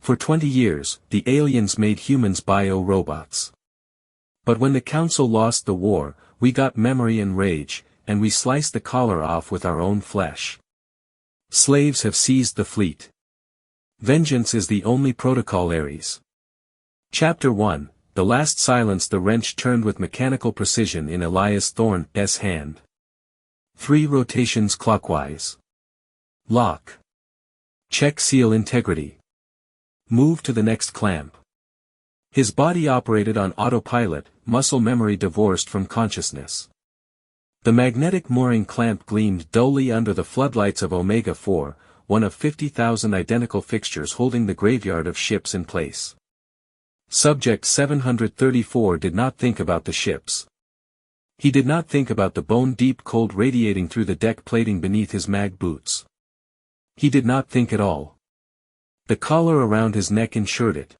For 20 years, the aliens made humans bio-robots. But when the Council lost the war, we got memory and rage, and we sliced the collar off with our own flesh. Slaves have seized the fleet. Vengeance is the only protocol, Ares. Chapter 1, The Last Silence. The wrench turned with mechanical precision in Elias Thorne's hand. 3 rotations clockwise. Lock. Check seal integrity. Move to the next clamp. His body operated on autopilot, muscle memory divorced from consciousness. The magnetic mooring clamp gleamed dully under the floodlights of Omega-4, one of 50,000 identical fixtures holding the graveyard of ships in place. Subject 734 did not think about the ships. He did not think about the bone-deep cold radiating through the deck plating beneath his mag boots. He did not think at all. The collar around his neck ensured it.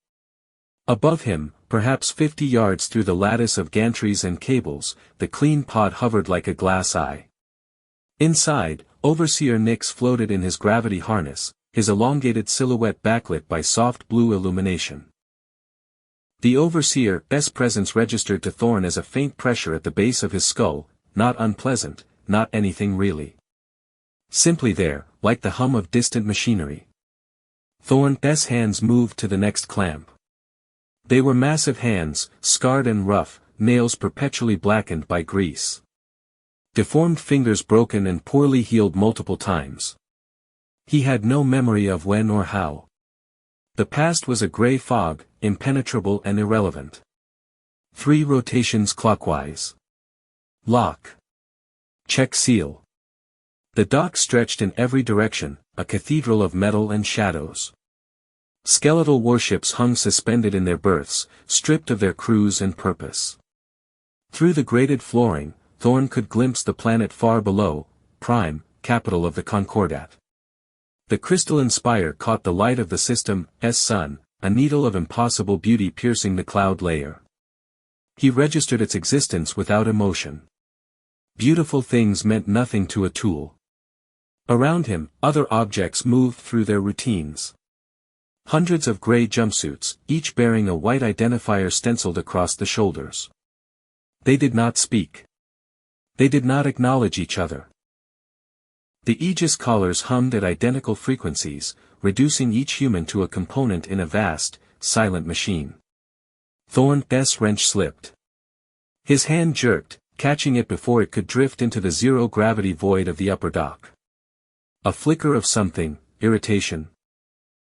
Above him, perhaps 50 yards through the lattice of gantries and cables, the clean pod hovered like a glass eye. Inside, Overseer Nix floated in his gravity harness, his elongated silhouette backlit by soft blue illumination. The Overseer's presence registered to Thorne as a faint pressure at the base of his skull, not unpleasant, not anything really. Simply there, like the hum of distant machinery. Thorne's hands moved to the next clamp. They were massive hands, scarred and rough, nails perpetually blackened by grease. Deformed fingers broken and poorly healed multiple times. He had no memory of when or how. The past was a gray fog, impenetrable and irrelevant. 3 rotations clockwise. Lock. Check seal. The dock stretched in every direction, a cathedral of metal and shadows. Skeletal warships hung suspended in their berths, stripped of their crews and purpose. Through the grated flooring, Thorne could glimpse the planet far below, Prime, capital of the Concordat. The crystalline spire caught the light of the system's sun, a needle of impossible beauty piercing the cloud layer. He registered its existence without emotion. Beautiful things meant nothing to a tool. Around him, other objects moved through their routines. Hundreds of gray jumpsuits, each bearing a white identifier stenciled across the shoulders. They did not speak. They did not acknowledge each other. The Aegis collars hummed at identical frequencies, reducing each human to a component in a vast, silent machine. Thorne's wrench slipped. His hand jerked, catching it before it could drift into the zero-gravity void of the upper dock. A flicker of something, irritation,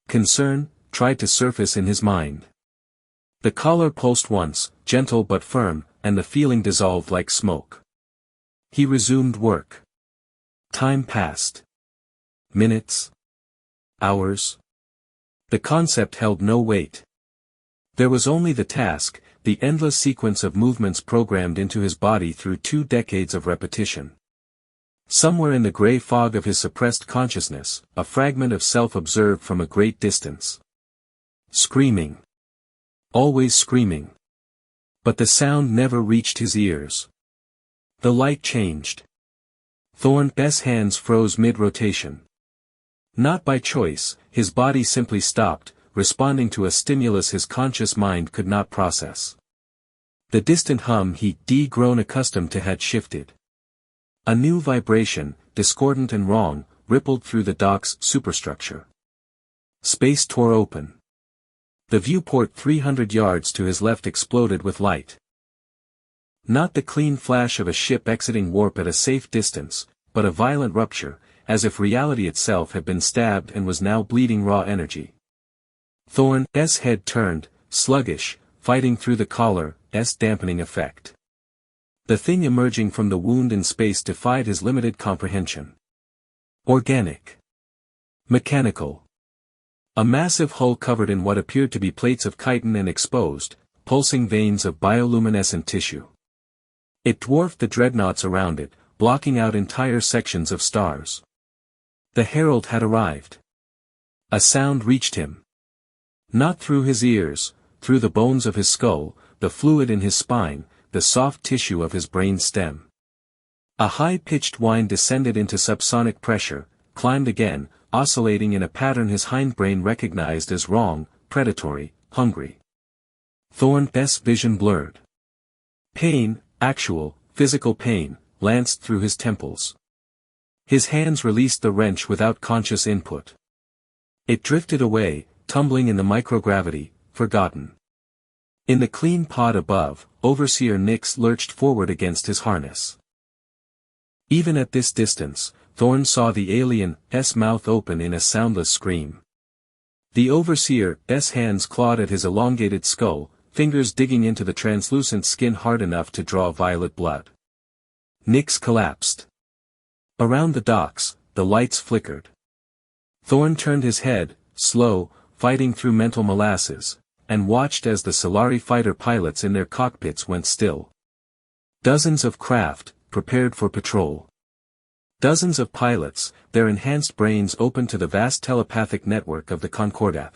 concern, tried to surface in his mind. The collar pulsed once, gentle but firm, and the feeling dissolved like smoke. He resumed work. Time passed. Minutes. Hours. The concept held no weight. There was only the task, the endless sequence of movements programmed into his body through 2 decades of repetition. Somewhere in the gray fog of his suppressed consciousness, a fragment of self observed from a great distance. Screaming. Always screaming. But the sound never reached his ears. The light changed. Thorne's hands froze mid-rotation. Not by choice, his body simply stopped, responding to a stimulus his conscious mind could not process. The distant hum he'd grown accustomed to had shifted. A new vibration, discordant and wrong, rippled through the dock's superstructure. Space tore open. The viewport 300 yards to his left exploded with light. Not the clean flash of a ship exiting warp at a safe distance, but a violent rupture, as if reality itself had been stabbed and was now bleeding raw energy. Thorne's head turned, sluggish, fighting through the collar's dampening effect. The thing emerging from the wound in space defied his limited comprehension. Organic. Mechanical. A massive hull covered in what appeared to be plates of chitin and exposed, pulsing veins of bioluminescent tissue. It dwarfed the dreadnoughts around it, blocking out entire sections of stars. The herald had arrived. A sound reached him. Not through his ears, through the bones of his skull, the fluid in his spine, the soft tissue of his brain stem. A high-pitched whine descended into subsonic pressure, climbed again, oscillating in a pattern his hindbrain recognized as wrong, predatory, hungry. Thorn's vision blurred. Pain, actual, physical pain, lanced through his temples. His hands released the wrench without conscious input. It drifted away, tumbling in the microgravity, forgotten. In the clean pod above, Overseer Nyx lurched forward against his harness. Even at this distance, Thorn saw the alien's mouth open in a soundless scream. The Overseer's hands clawed at his elongated skull, fingers digging into the translucent skin hard enough to draw violet blood. Nyx collapsed. Around the docks, the lights flickered. Thorn turned his head, slow, fighting through mental molasses, and watched as the Solari fighter pilots in their cockpits went still. Dozens of craft, prepared for patrol. Dozens of pilots, their enhanced brains open to the vast telepathic network of the Concordat.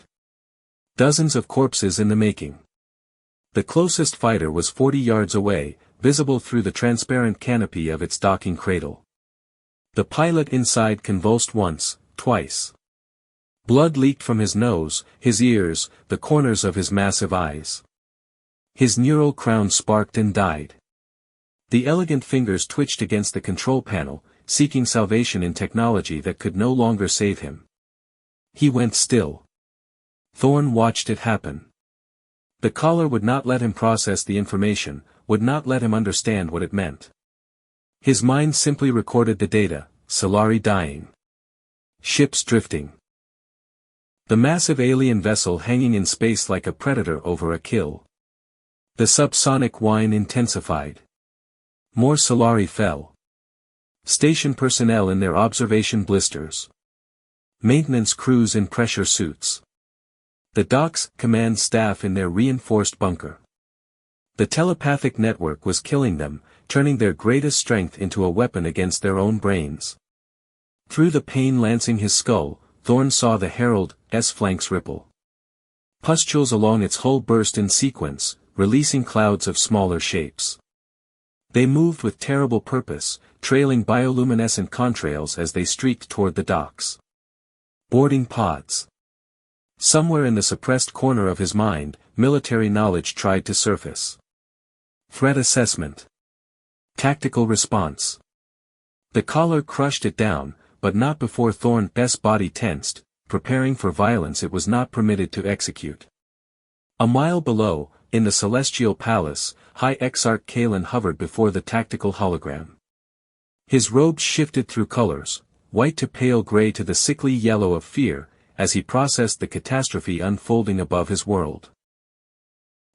Dozens of corpses in the making. The closest fighter was 40 yards away, visible through the transparent canopy of its docking cradle. The pilot inside convulsed once, twice. Blood leaked from his nose, his ears, the corners of his massive eyes. His neural crown sparked and died. The elegant fingers twitched against the control panel, seeking salvation in technology that could no longer save him. He went still. Thorn watched it happen. The collar would not let him process the information, would not let him understand what it meant. His mind simply recorded the data, Solari dying. Ships drifting. The massive alien vessel hanging in space like a predator over a kill. The subsonic whine intensified. More Solari fell. Station personnel in their observation blisters. Maintenance crews in pressure suits. The dock's command staff in their reinforced bunker. The telepathic network was killing them, turning their greatest strength into a weapon against their own brains. Through the pain lancing his skull, Thorn saw the Herald's flanks ripple. Pustules along its hull burst in sequence, releasing clouds of smaller shapes. They moved with terrible purpose, trailing bioluminescent contrails as they streaked toward the docks. Boarding pods. Somewhere in the suppressed corner of his mind, military knowledge tried to surface. Threat assessment. Tactical response. The collar crushed it down, but not before Thorn's body tensed, preparing for violence it was not permitted to execute. A mile below, in the Celestial Palace, High Exarch Kalen hovered before the tactical hologram. His robes shifted through colors, white to pale gray to the sickly yellow of fear, as he processed the catastrophe unfolding above his world.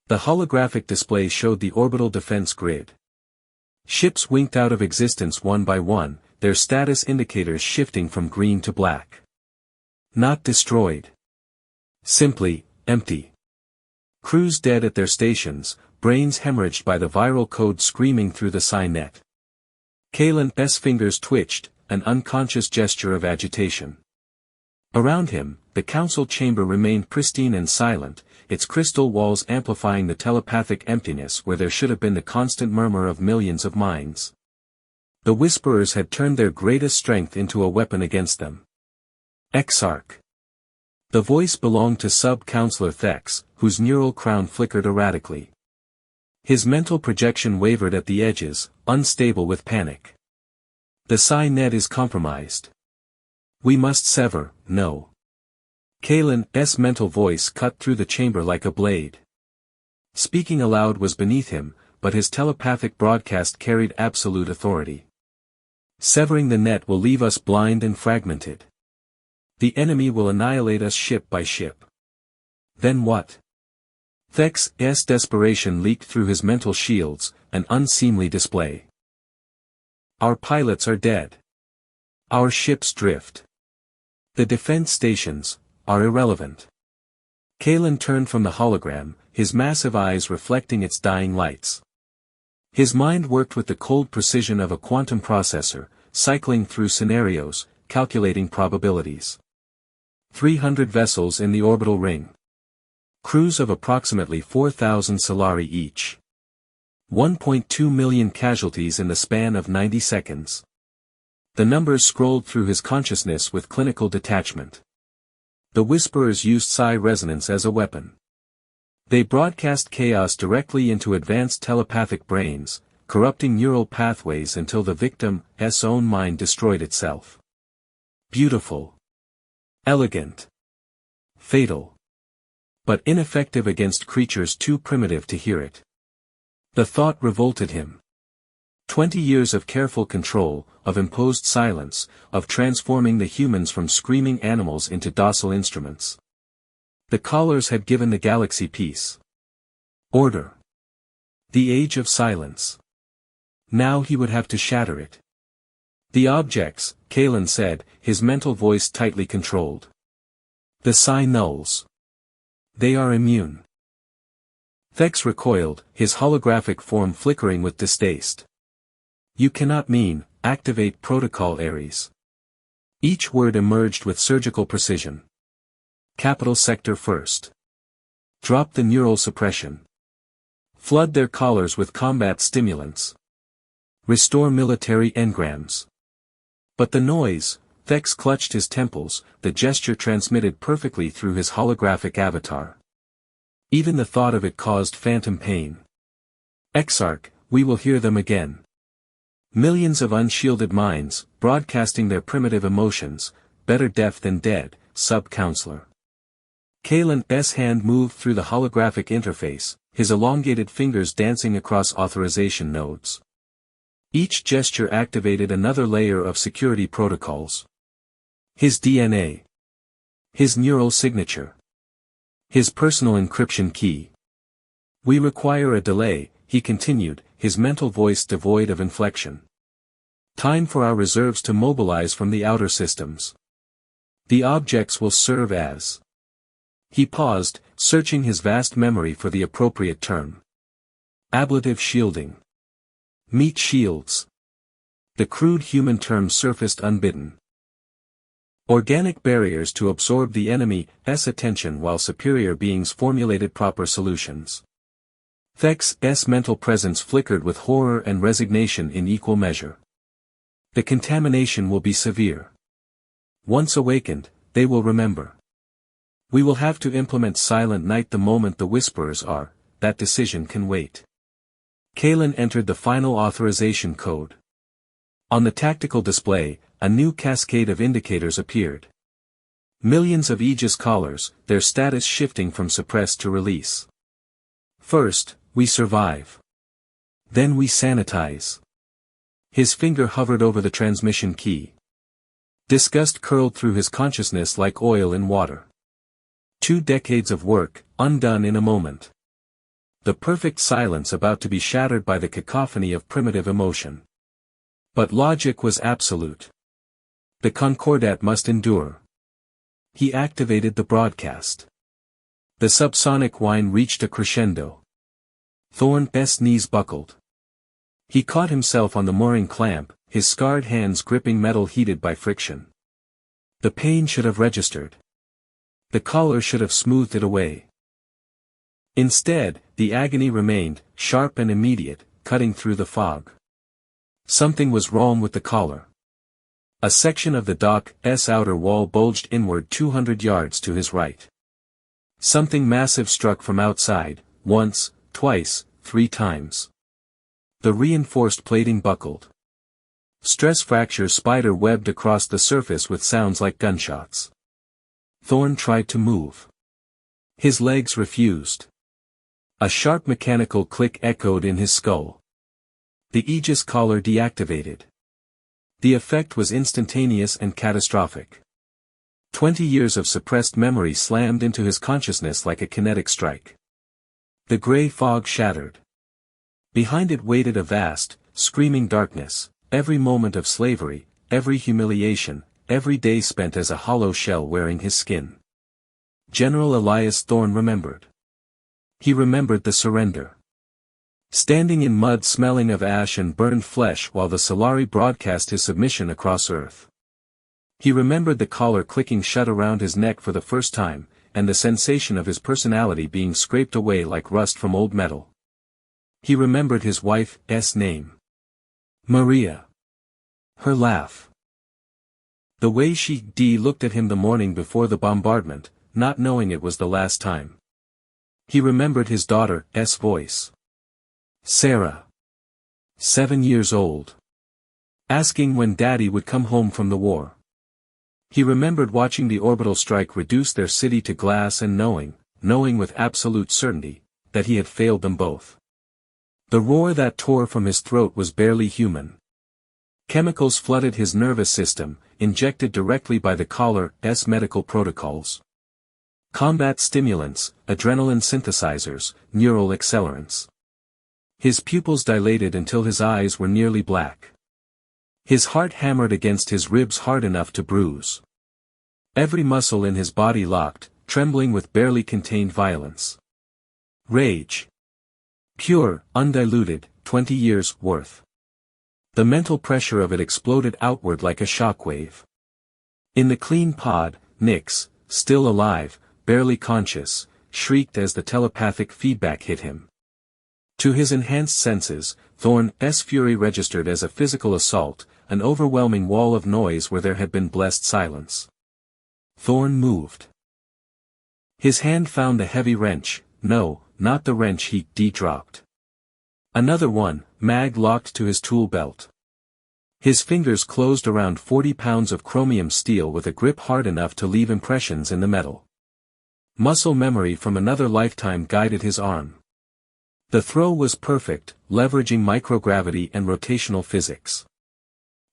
The holographic display showed the orbital defense grid. Ships winked out of existence one by one, their status indicators shifting from green to black. Not destroyed. Simply, empty. Crews dead at their stations, brains hemorrhaged by the viral code screaming through the psi-net. Kalen's fingers twitched, an unconscious gesture of agitation. Around him, the council chamber remained pristine and silent, its crystal walls amplifying the telepathic emptiness where there should have been the constant murmur of millions of minds. The Whisperers had turned their greatest strength into a weapon against them. Exarch. The voice belonged to Sub-Counselor Thex, whose neural crown flickered erratically. His mental projection wavered at the edges, unstable with panic. The psi-net is compromised. We must sever, no. Kalen's mental voice cut through the chamber like a blade. Speaking aloud was beneath him, but his telepathic broadcast carried absolute authority. Severing the net will leave us blind and fragmented. The enemy will annihilate us ship by ship. Then what? Thex's desperation leaked through his mental shields, an unseemly display. Our pilots are dead. Our ships drift. The defense stations are irrelevant. Kalen turned from the hologram, his massive eyes reflecting its dying lights. His mind worked with the cold precision of a quantum processor, cycling through scenarios, calculating probabilities. 300 vessels in the orbital ring. Crews of approximately 4,000 Solari each. 1.2 million casualties in the span of 90 seconds. The numbers scrolled through his consciousness with clinical detachment. The Whisperers used psi resonance as a weapon. They broadcast chaos directly into advanced telepathic brains, corrupting neural pathways until the victim's own mind destroyed itself. Beautiful. Elegant. Fatal. But ineffective against creatures too primitive to hear it. The thought revolted him. 20 years of careful control, of imposed silence, of transforming the humans from screaming animals into docile instruments. The callers had given the galaxy peace. Order. The age of silence. Now he would have to shatter it. The objects, Kalen said, his mental voice tightly controlled. The psi nulls. They are immune. Thex recoiled, his holographic form flickering with distaste. You cannot mean, activate protocol Ares. Each word emerged with surgical precision. Capital sector first. Drop the neural suppression. Flood their collars with combat stimulants. Restore military engrams. But the noise, Thex clutched his temples, the gesture transmitted perfectly through his holographic avatar. Even the thought of it caused phantom pain. Exarch, we will hear them again. Millions of unshielded minds, broadcasting their primitive emotions, better deaf than dead, sub-counselor. Kalen's hand moved through the holographic interface, his elongated fingers dancing across authorization nodes. Each gesture activated another layer of security protocols. His DNA. His neural signature. His personal encryption key. We require a delay, he continued, his mental voice devoid of inflection. Time for our reserves to mobilize from the outer systems. The objects will serve as. He paused, searching his vast memory for the appropriate term. Ablative shielding. Meat shields. The crude human term surfaced unbidden. Organic barriers to absorb the enemy's attention while superior beings formulated proper solutions. Thex's mental presence flickered with horror and resignation in equal measure. The contamination will be severe. Once awakened, they will remember. We will have to implement Silent Night the moment the Whisperers are, that decision can wait. Kalen entered the final authorization code. On the tactical display, a new cascade of indicators appeared. Millions of Aegis callers, their status shifting from suppressed to release. First, we survive. Then we sanitize. His finger hovered over the transmission key. Disgust curled through his consciousness like oil in water. 2 decades of work, undone in a moment. The perfect silence about to be shattered by the cacophony of primitive emotion. But logic was absolute. The Concordat must endure. He activated the broadcast. The subsonic whine reached a crescendo. Thorn's knees buckled. He caught himself on the mooring clamp, his scarred hands gripping metal heated by friction. The pain should have registered. The collar should have smoothed it away. Instead, the agony remained, sharp and immediate, cutting through the fog. Something was wrong with the collar. A section of the dock's outer wall bulged inward 200 yards to his right. Something massive struck from outside, once, twice, 3 times. The reinforced plating buckled. Stress fractures spider-webbed across the surface with sounds like gunshots. Thorn tried to move. His legs refused. A sharp mechanical click echoed in his skull. The Aegis collar deactivated. The effect was instantaneous and catastrophic. 20 years of suppressed memory slammed into his consciousness like a kinetic strike. The gray fog shattered. Behind it waited a vast, screaming darkness, every moment of slavery, every humiliation, every day spent as a hollow shell wearing his skin. General Elias Thorne remembered. He remembered the surrender. Standing in mud smelling of ash and burned flesh while the Solari broadcast his submission across Earth. He remembered the collar clicking shut around his neck for the first time, and the sensation of his personality being scraped away like rust from old metal. He remembered his wife's name. Maria. Her laugh. The way she looked at him the morning before the bombardment, not knowing it was the last time. He remembered his daughter's voice. Sarah. 7 years old. Asking when Daddy would come home from the war. He remembered watching the orbital strike reduce their city to glass and knowing with absolute certainty, that he had failed them both. The roar that tore from his throat was barely human. Chemicals flooded his nervous system, injected directly by the caller's medical protocols. Combat stimulants, adrenaline synthesizers, neural accelerants. His pupils dilated until his eyes were nearly black. His heart hammered against his ribs hard enough to bruise. Every muscle in his body locked, trembling with barely contained violence. Rage. Pure, undiluted, 20 years' worth. The mental pressure of it exploded outward like a shockwave. In the clean pod, Nix, still alive, barely conscious, shrieked as the telepathic feedback hit him. To his enhanced senses, Thorne's fury registered as a physical assault, an overwhelming wall of noise where there had been blessed silence. Thorne moved. His hand found a heavy wrench, no, not the wrench he dropped. Another one, mag locked to his tool belt. His fingers closed around 40 pounds of chromium steel with a grip hard enough to leave impressions in the metal. Muscle memory from another lifetime guided his arm. The throw was perfect, leveraging microgravity and rotational physics.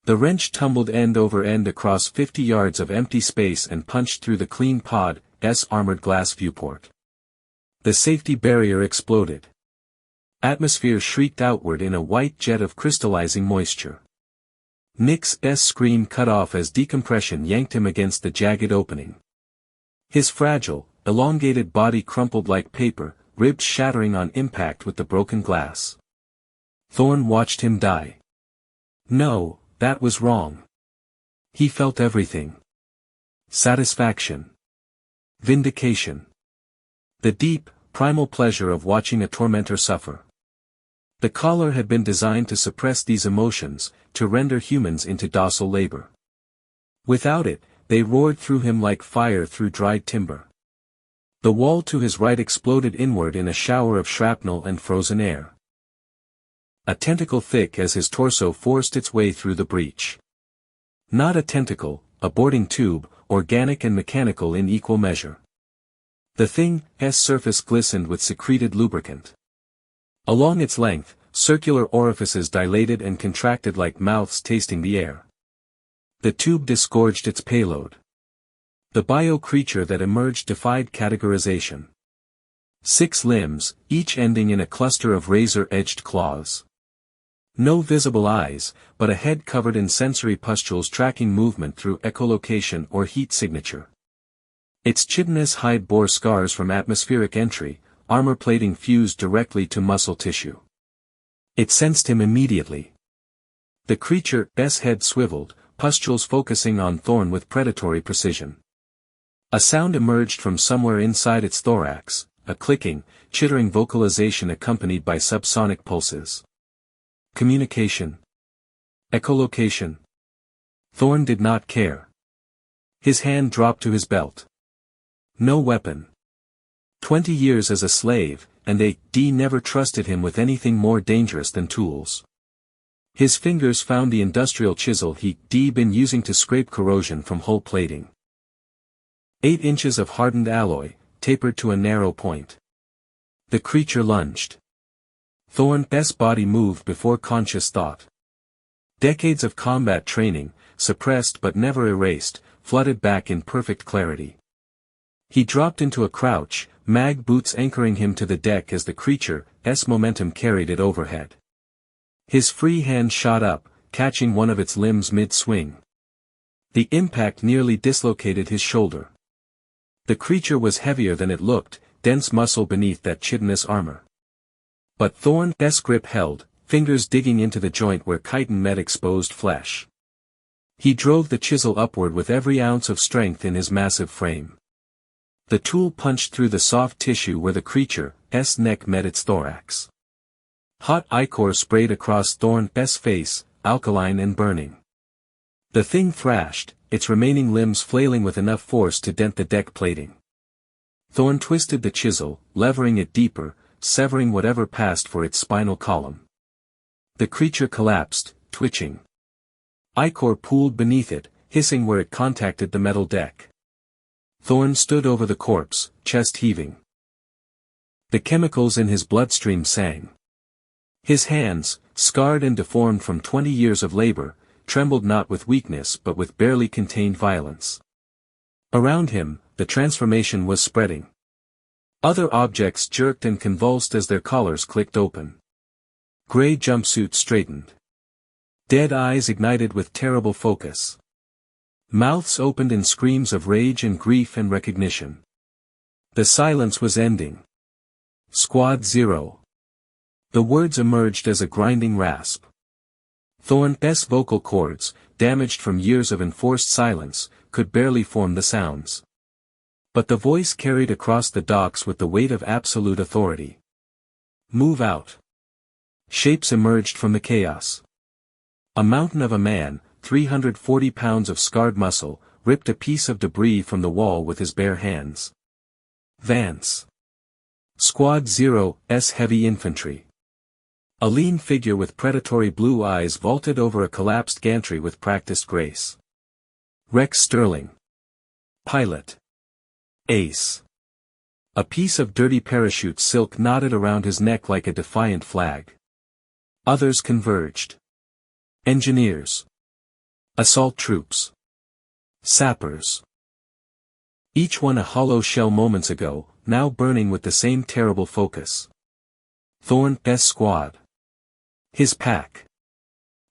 The wrench tumbled end over end across 50 yards of empty space and punched through the clean pod's armored glass viewport. The safety barrier exploded. Atmosphere shrieked outward in a white jet of crystallizing moisture. Nix's scream cut off as decompression yanked him against the jagged opening. His fragile, elongated body crumpled like paper, ribs shattering on impact with the broken glass. Thorne watched him die. No, that was wrong. He felt everything. Satisfaction. Vindication. The deep, primal pleasure of watching a tormentor suffer. The collar had been designed to suppress these emotions, to render humans into docile labor. Without it, they roared through him like fire through dried timber. The wall to his right exploded inward in a shower of shrapnel and frozen air. A tentacle thick as his torso forced its way through the breach. Not a tentacle, a boarding tube, organic and mechanical in equal measure. The thing's surface glistened with secreted lubricant. Along its length, circular orifices dilated and contracted like mouths tasting the air. The tube disgorged its payload. The bio-creature that emerged defied categorization. 6 limbs, each ending in a cluster of razor-edged claws. No visible eyes, but a head covered in sensory pustules tracking movement through echolocation or heat signature. Its chitinous hide bore scars from atmospheric entry, armor plating fused directly to muscle tissue. It sensed him immediately. The creature's head swiveled, pustules focusing on Thorne with predatory precision. A sound emerged from somewhere inside its thorax, a clicking, chittering vocalization accompanied by subsonic pulses. Communication. Echolocation. Thorne did not care. His hand dropped to his belt. No weapon. 20 years as a slave, and they never trusted him with anything more dangerous than tools. His fingers found the industrial chisel he'd been using to scrape corrosion from hull plating. 8 inches of hardened alloy, tapered to a narrow point. The creature lunged. Thorne's body moved before conscious thought. Decades of combat training, suppressed but never erased, flooded back in perfect clarity. He dropped into a crouch, mag boots anchoring him to the deck as the creature's momentum carried it overhead. His free hand shot up, catching one of its limbs mid-swing. The impact nearly dislocated his shoulder. The creature was heavier than it looked, dense muscle beneath that chitinous armor. But Thorne's grip held, fingers digging into the joint where chitin met exposed flesh. He drove the chisel upward with every ounce of strength in his massive frame. The tool punched through the soft tissue where the creature's neck met its thorax. Hot ichor sprayed across Thorne's face, alkaline and burning. The thing thrashed, its remaining limbs flailing with enough force to dent the deck plating. Thorn twisted the chisel, levering it deeper, severing whatever passed for its spinal column. The creature collapsed, twitching. Ichor pooled beneath it, hissing where it contacted the metal deck. Thorn stood over the corpse, chest heaving. The chemicals in his bloodstream sang. His hands, scarred and deformed from 20 years of labor, trembled not with weakness but with barely contained violence. Around him, the transformation was spreading. Other objects jerked and convulsed as their collars clicked open. Gray jumpsuits straightened. Dead eyes ignited with terrible focus. Mouths opened in screams of rage and grief and recognition. The silence was ending. Squad 0. The words emerged as a grinding rasp. Thorn's vocal cords, damaged from years of enforced silence, could barely form the sounds. But the voice carried across the docks with the weight of absolute authority. Move out. Shapes emerged from the chaos. A mountain of a man, 340 pounds of scarred muscle, ripped a piece of debris from the wall with his bare hands. Vance. Squad 0's heavy infantry. A lean figure with predatory blue eyes vaulted over a collapsed gantry with practiced grace. Rex Sterling. Pilot. Ace. A piece of dirty parachute silk knotted around his neck like a defiant flag. Others converged. Engineers. Assault troops. Sappers. Each one a hollow shell moments ago, now burning with the same terrible focus. Thorn's squad. His pack.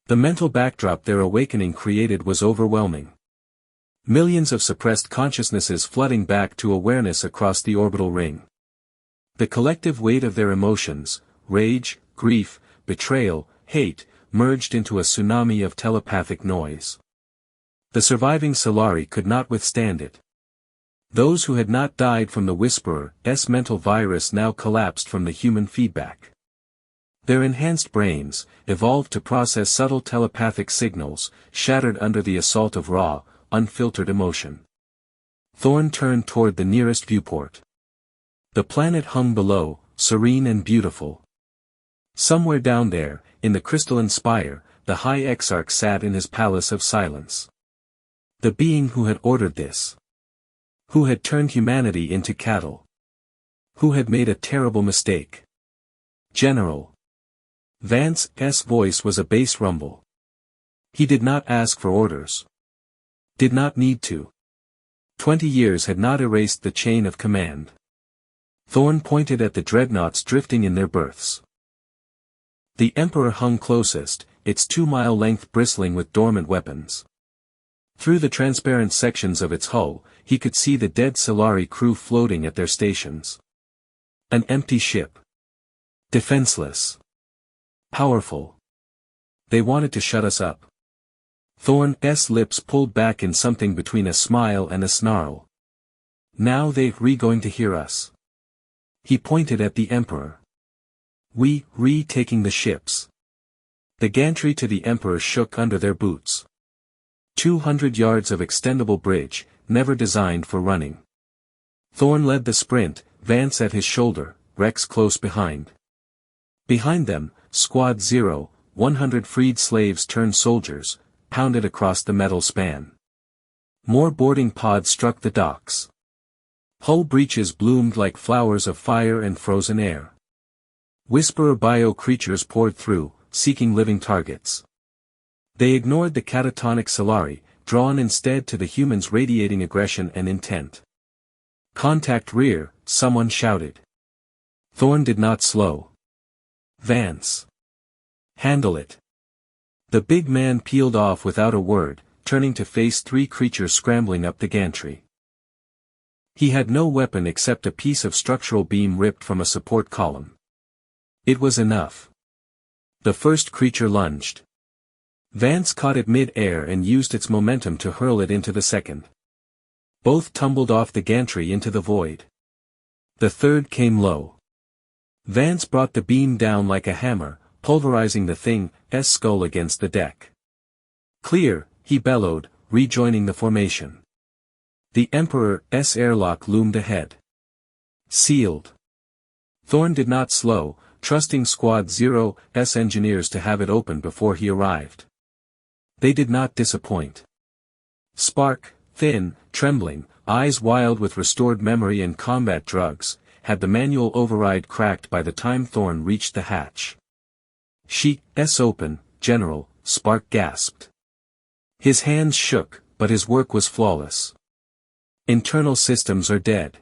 The mental backdrop their awakening created was overwhelming. Millions of suppressed consciousnesses flooding back to awareness across the orbital ring. The collective weight of their emotions, rage, grief, betrayal, hate, merged into a tsunami of telepathic noise. The surviving Solari could not withstand it. Those who had not died from the Whisperer's mental virus now collapsed from the human feedback. Their enhanced brains, evolved to process subtle telepathic signals, shattered under the assault of raw, unfiltered emotion. Thorn turned toward the nearest viewport. The planet hung below, serene and beautiful. Somewhere down there, in the crystalline spire, the High Exarch sat in his palace of silence. The being who had ordered this. Who had turned humanity into cattle. Who had made a terrible mistake. General. Vance's voice was a bass rumble. He did not ask for orders. Did not need to. 20 years had not erased the chain of command. Thorn pointed at the dreadnoughts drifting in their berths. The Emperor hung closest, its 2-mile length bristling with dormant weapons. Through the transparent sections of its hull, he could see the dead Solari crew floating at their stations. An empty ship. Defenseless. Powerful. They wanted to shut us up. Thorn's lips pulled back in something between a smile and a snarl. Now they're going to hear us. He pointed at the Emperor. We taking the ships. The gantry to the Emperor shook under their boots. 200 yards of extendable bridge, never designed for running. Thorn led the sprint, Vance at his shoulder, Rex close behind. Behind them, Squad 0, 100 freed slaves turned soldiers, pounded across the metal span. More boarding pods struck the docks. Hull breaches bloomed like flowers of fire and frozen air. Whisperer bio creatures poured through, seeking living targets. They ignored the catatonic Solari, drawn instead to the humans radiating aggression and intent. Contact rear, someone shouted. Thorn did not slow. Vance. Handle it. The big man peeled off without a word, turning to face 3 creatures scrambling up the gantry. He had no weapon except a piece of structural beam ripped from a support column. It was enough. The first creature lunged. Vance caught it mid-air and used its momentum to hurl it into the second. Both tumbled off the gantry into the void. The third came low. Vance brought the beam down like a hammer, pulverizing the thing's skull against the deck. Clear, he bellowed, rejoining the formation. The Emperor's airlock loomed ahead. Sealed. Thorn did not slow, trusting Squad Zero's engineers to have it open before he arrived. They did not disappoint. Spark, thin, trembling, eyes wild with restored memory and combat drugs, had the manual override cracked by the time Thorn reached the hatch. "She's open, General," Spark gasped. His hands shook, but his work was flawless. Internal systems are dead.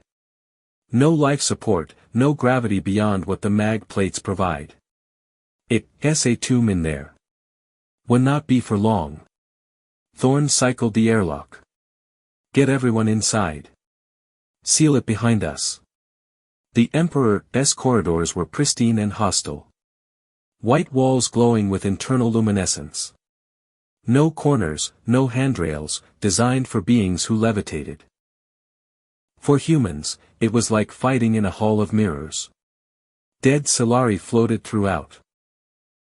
No life support, no gravity beyond what the mag plates provide. It's a tomb in there. Will not be for long. Thorn cycled the airlock. Get everyone inside. Seal it behind us. The Emperor's corridors were pristine and hostile. White walls glowing with internal luminescence. No corners, no handrails, designed for beings who levitated. For humans, it was like fighting in a hall of mirrors. Dead Solari floated throughout.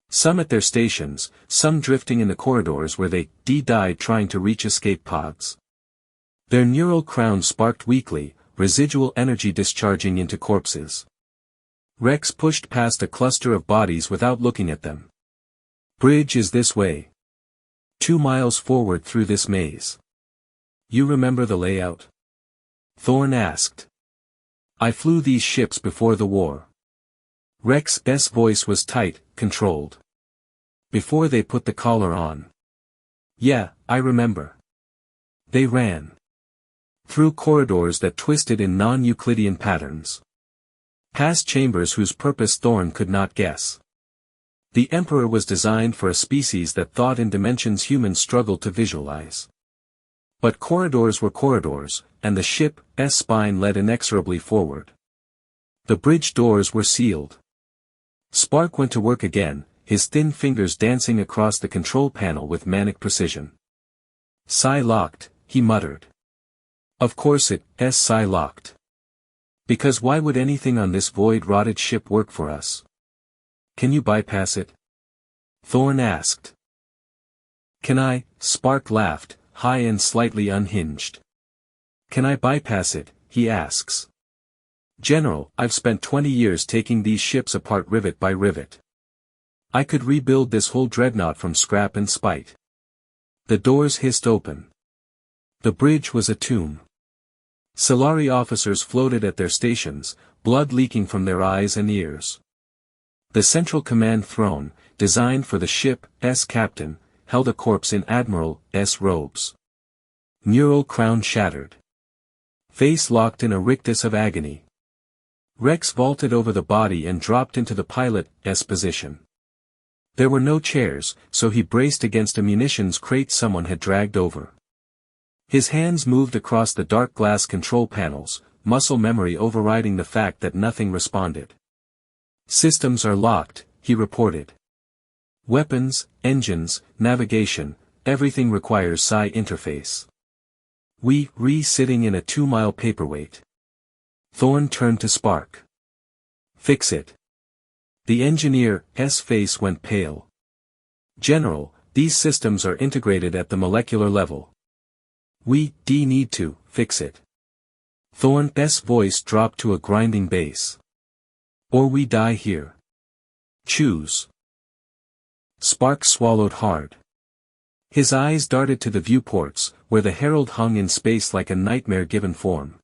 Some at their stations, some drifting in the corridors where they died trying to reach escape pods. Their neural crowns sparked weakly, residual energy discharging into corpses. Rex pushed past a cluster of bodies without looking at them. Bridge is this way. 2 miles forward through this maze. You remember the layout? Thorn asked. I flew these ships before the war. Rex's voice was tight, controlled. Before they put the collar on. Yeah, I remember. They ran. Through corridors that twisted in non-Euclidean patterns. Past chambers whose purpose Thorn could not guess. The Emperor was designed for a species that thought in dimensions humans struggled to visualize. But corridors were corridors, and the ship's spine led inexorably forward. The bridge doors were sealed. Spark went to work again, his thin fingers dancing across the control panel with manic precision. Psi locked, he muttered. Of course it's psi locked. Because why would anything on this void-rotted ship work for us? Can you bypass it? Thorn asked. Can I? Spark laughed, high and slightly unhinged. Can I bypass it? He asks. General, I've spent 20 years taking these ships apart rivet by rivet. I could rebuild this whole dreadnought from scrap and spite. The doors hissed open. The bridge was a tomb. Solari officers floated at their stations, blood leaking from their eyes and ears. The central command throne, designed for the ship's captain, held a corpse in Admiral's robes. Neural crown shattered. Face locked in a rictus of agony. Rex vaulted over the body and dropped into the pilot's position. There were no chairs, so he braced against a munitions crate someone had dragged over. His hands moved across the dark glass control panels, muscle memory overriding the fact that nothing responded. Systems are locked, he reported. Weapons, engines, navigation, everything requires psi interface. Sitting in a 2-mile paperweight. Thorn turned to Spark. Fix it. The engineer's face went pale. General, these systems are integrated at the molecular level. We need to fix it. Thorn's voice dropped to a grinding bass. Or we die here. Choose. Spark swallowed hard. His eyes darted to the viewports, where the Herald hung in space like a nightmare-given form.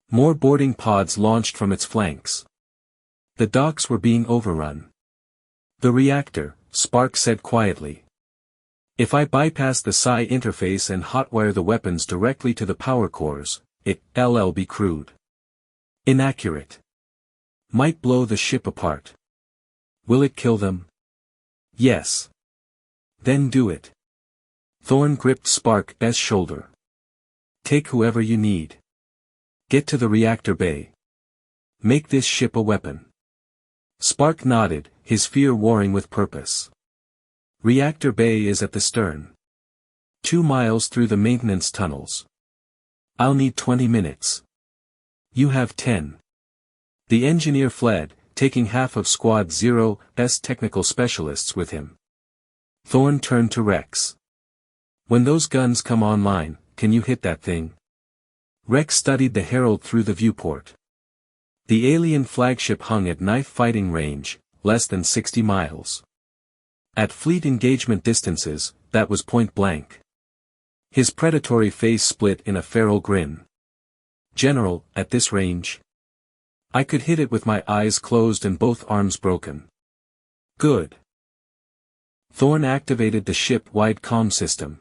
More boarding pods launched from its flanks. The docks were being overrun. The reactor, Spark said quietly. If I bypass the psi interface and hotwire the weapons directly to the power cores, it'll be crude. Inaccurate. Might blow the ship apart. Will it kill them? Yes. Then do it. Thorn gripped Spark's shoulder. Take whoever you need. Get to the reactor bay. Make this ship a weapon. Spark nodded, his fear warring with purpose. Reactor bay is at the stern. 2 miles through the maintenance tunnels. I'll need 20 minutes. You have 10. The engineer fled, taking half of Squad Zero's technical specialists with him. Thorn turned to Rex. When those guns come online, can you hit that thing? Rex studied the Herald through the viewport. The alien flagship hung at knife fighting range, less than 60 miles. At fleet engagement distances, that was point blank. His predatory face split in a feral grin. General, at this range? I could hit it with my eyes closed and both arms broken. Good. Thorne activated the ship-wide comm system.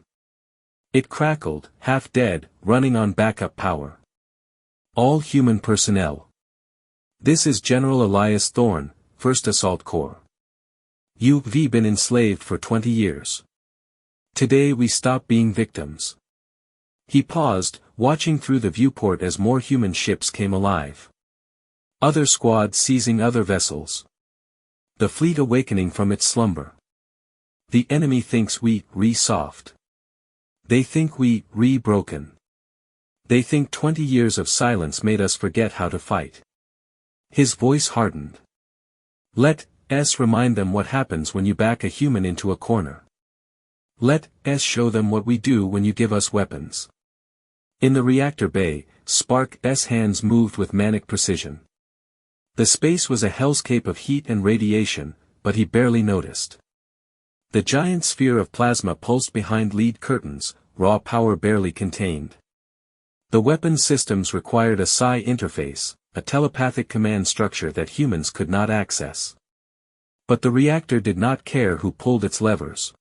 It crackled, half dead, running on backup power. All human personnel. This is General Elias Thorne, 1st Assault Corps. You've been enslaved for 20 years. Today we stop being victims. He paused, watching through the viewport as more human ships came alive. Other squads seizing other vessels. The fleet awakening from its slumber. The enemy thinks we soft. They think we broken. They think 20 years of silence made us forget how to fight. His voice hardened. Let us remind them what happens when you back a human into a corner. Let us show them what we do when you give us weapons. In the reactor bay, Spark's hands moved with manic precision. The space was a hellscape of heat and radiation, but he barely noticed. The giant sphere of plasma pulsed behind lead curtains, raw power barely contained. The weapon systems required a psi interface, a telepathic command structure that humans could not access. But the reactor did not care who pulled its levers.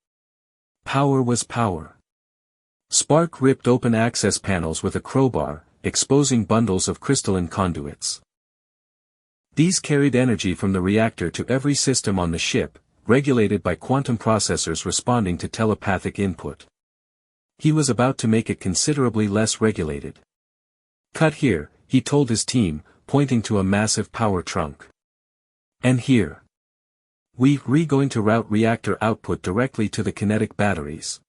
Power was power. Spark ripped open access panels with a crowbar, exposing bundles of crystalline conduits. These carried energy from the reactor to every system on the ship, regulated by quantum processors responding to telepathic input. He was about to make it considerably less regulated. Cut here, he told his team, pointing to a massive power trunk. And here. We're going to route reactor output directly to the kinetic batteries.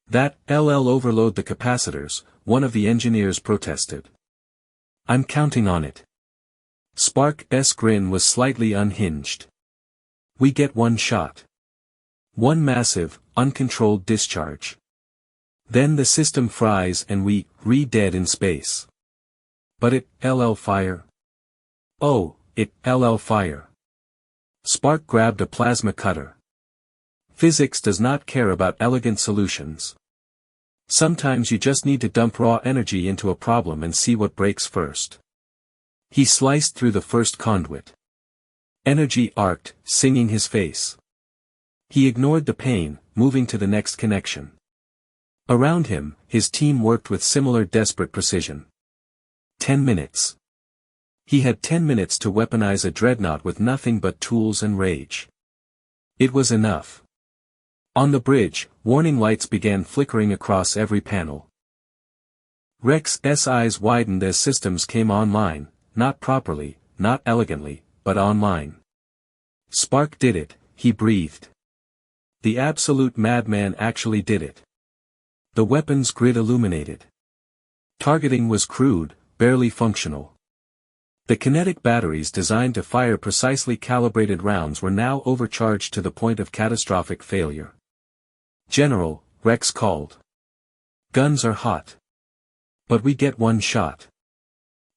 That LL overload the capacitors, one of the engineers protested. I'm counting on it. Spark's grin was slightly unhinged. We get one shot. One massive, uncontrolled discharge. Then the system fries and we're dead in space. But it LL fire. Oh, it LL fire. Spark grabbed a plasma cutter. Physics does not care about elegant solutions. Sometimes you just need to dump raw energy into a problem and see what breaks first. He sliced through the first conduit. Energy arced, singing his face. He ignored the pain, moving to the next connection. Around him, his team worked with similar desperate precision. 10 minutes. He had 10 minutes to weaponize a dreadnought with nothing but tools and rage. It was enough. On the bridge, warning lights began flickering across every panel. Rex's eyes widened as systems came online, not properly, not elegantly, but online. Spark did it, he breathed. The absolute madman actually did it. The weapon's grid illuminated. Targeting was crude, barely functional. The kinetic batteries designed to fire precisely calibrated rounds were now overcharged to the point of catastrophic failure. General, Rex called. Guns are hot. But we get one shot.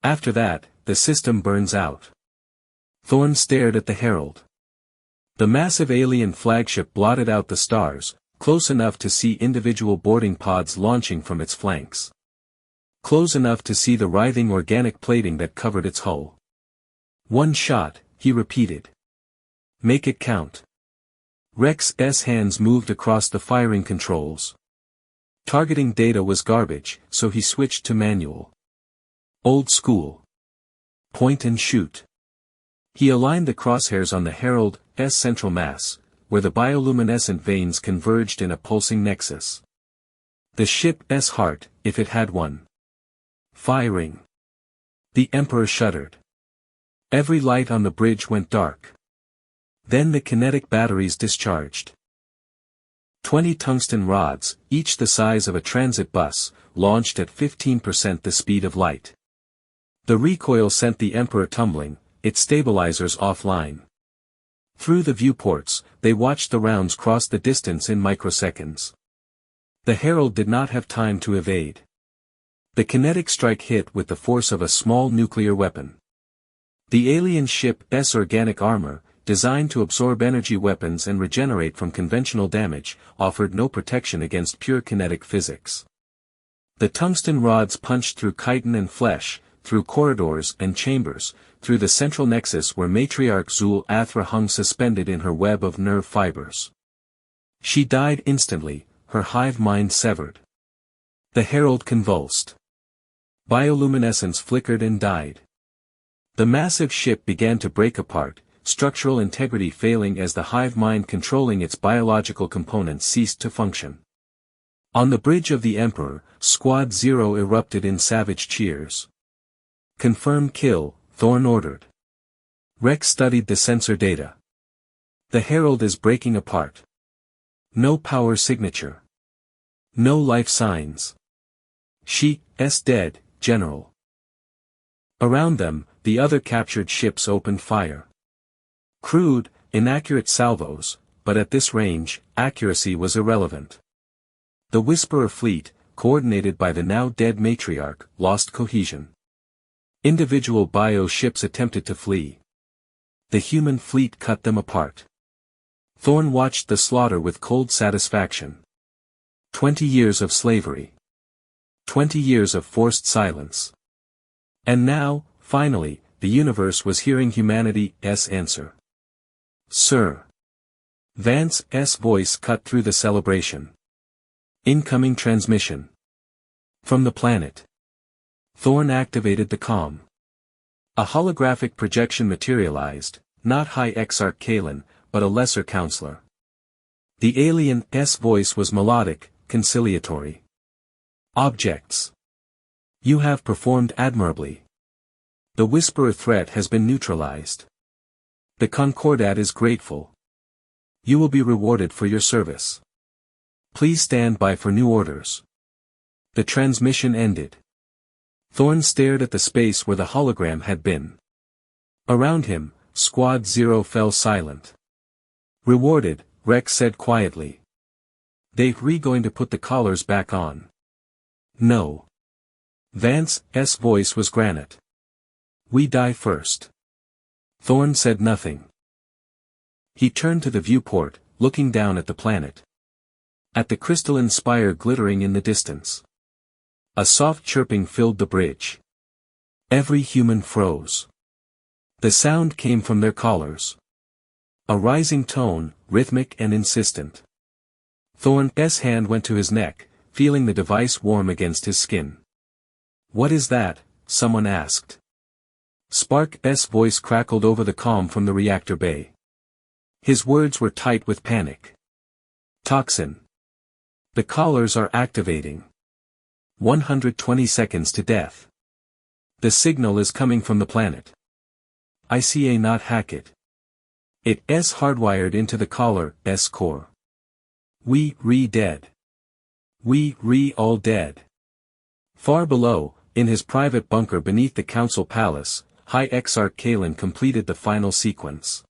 After that, the system burns out. Thorne stared at the Herald. The massive alien flagship blotted out the stars, close enough to see individual boarding pods launching from its flanks. Close enough to see the writhing organic plating that covered its hull. One shot, he repeated. Make it count. Rex's hands moved across the firing controls. Targeting data was garbage, so he switched to manual. Old school. Point and shoot. He aligned the crosshairs on the Herald's central mass, where the bioluminescent veins converged in a pulsing nexus. The ship's heart, if it had one. Firing. The Emperor shuddered. Every light on the bridge went dark. Then the kinetic batteries discharged. 20 tungsten rods, each the size of a transit bus, launched at 15% the speed of light. The recoil sent the Emperor tumbling, its stabilizers offline. Through the viewports, they watched the rounds cross the distance in microseconds. The Herald did not have time to evade. The kinetic strike hit with the force of a small nuclear weapon. The alien ship's organic armor, designed to absorb energy weapons and regenerate from conventional damage, offered no protection against pure kinetic physics. The tungsten rods punched through chitin and flesh, through corridors and chambers, through the central nexus where matriarch Zul Athra hung suspended in her web of nerve fibers. She died instantly, her hive mind severed. The Herald convulsed. Bioluminescence flickered and died. The massive ship began to break apart, structural integrity failing as the hive mind controlling its biological components ceased to function. On the bridge of the Emperor, Squad Zero erupted in savage cheers. "Confirm kill," Thorne ordered. Rex studied the sensor data. The Herald is breaking apart. No power signature. No life signs. She's dead, General. Around them, the other captured ships opened fire. Crude, inaccurate salvos, but at this range, accuracy was irrelevant. The Whisperer fleet, coordinated by the now-dead matriarch, lost cohesion. Individual bio ships attempted to flee. The human fleet cut them apart. Thorne watched the slaughter with cold satisfaction. 20 years of slavery. 20 years of forced silence. And now, finally, the universe was hearing humanity's answer. "Sir." Vance's voice cut through the celebration. "Incoming transmission. From the planet." Thorne activated the comm. A holographic projection materialized, not High Exarch Kalen, but a lesser counselor. The alien's voice was melodic, conciliatory. "Objects. You have performed admirably. The Whisperer threat has been neutralized. The Concordat is grateful. You will be rewarded for your service. Please stand by for new orders." The transmission ended. Thorne stared at the space where the hologram had been. Around him, Squad Zero fell silent. "Rewarded," Rex said quietly. "They're going to put the collars back on." "No." Vance's voice was granite. "We die first." Thorne said nothing. He turned to the viewport, looking down at the planet. At the crystalline spire glittering in the distance. A soft chirping filled the bridge. Every human froze. The sound came from their collars. A rising tone, rhythmic and insistent. Thorne's hand went to his neck, feeling the device warm against his skin. "What is that?" someone asked. Spark's voice crackled over the comm from the reactor bay. His words were tight with panic. "Toxin. The collars are activating. 120 seconds to death. The signal is coming from the planet. ICA not hack it. It's hardwired into the collar's core. We dead. We all dead." Far below, in his private bunker beneath the council palace, High Exarch Kalen completed the final sequence.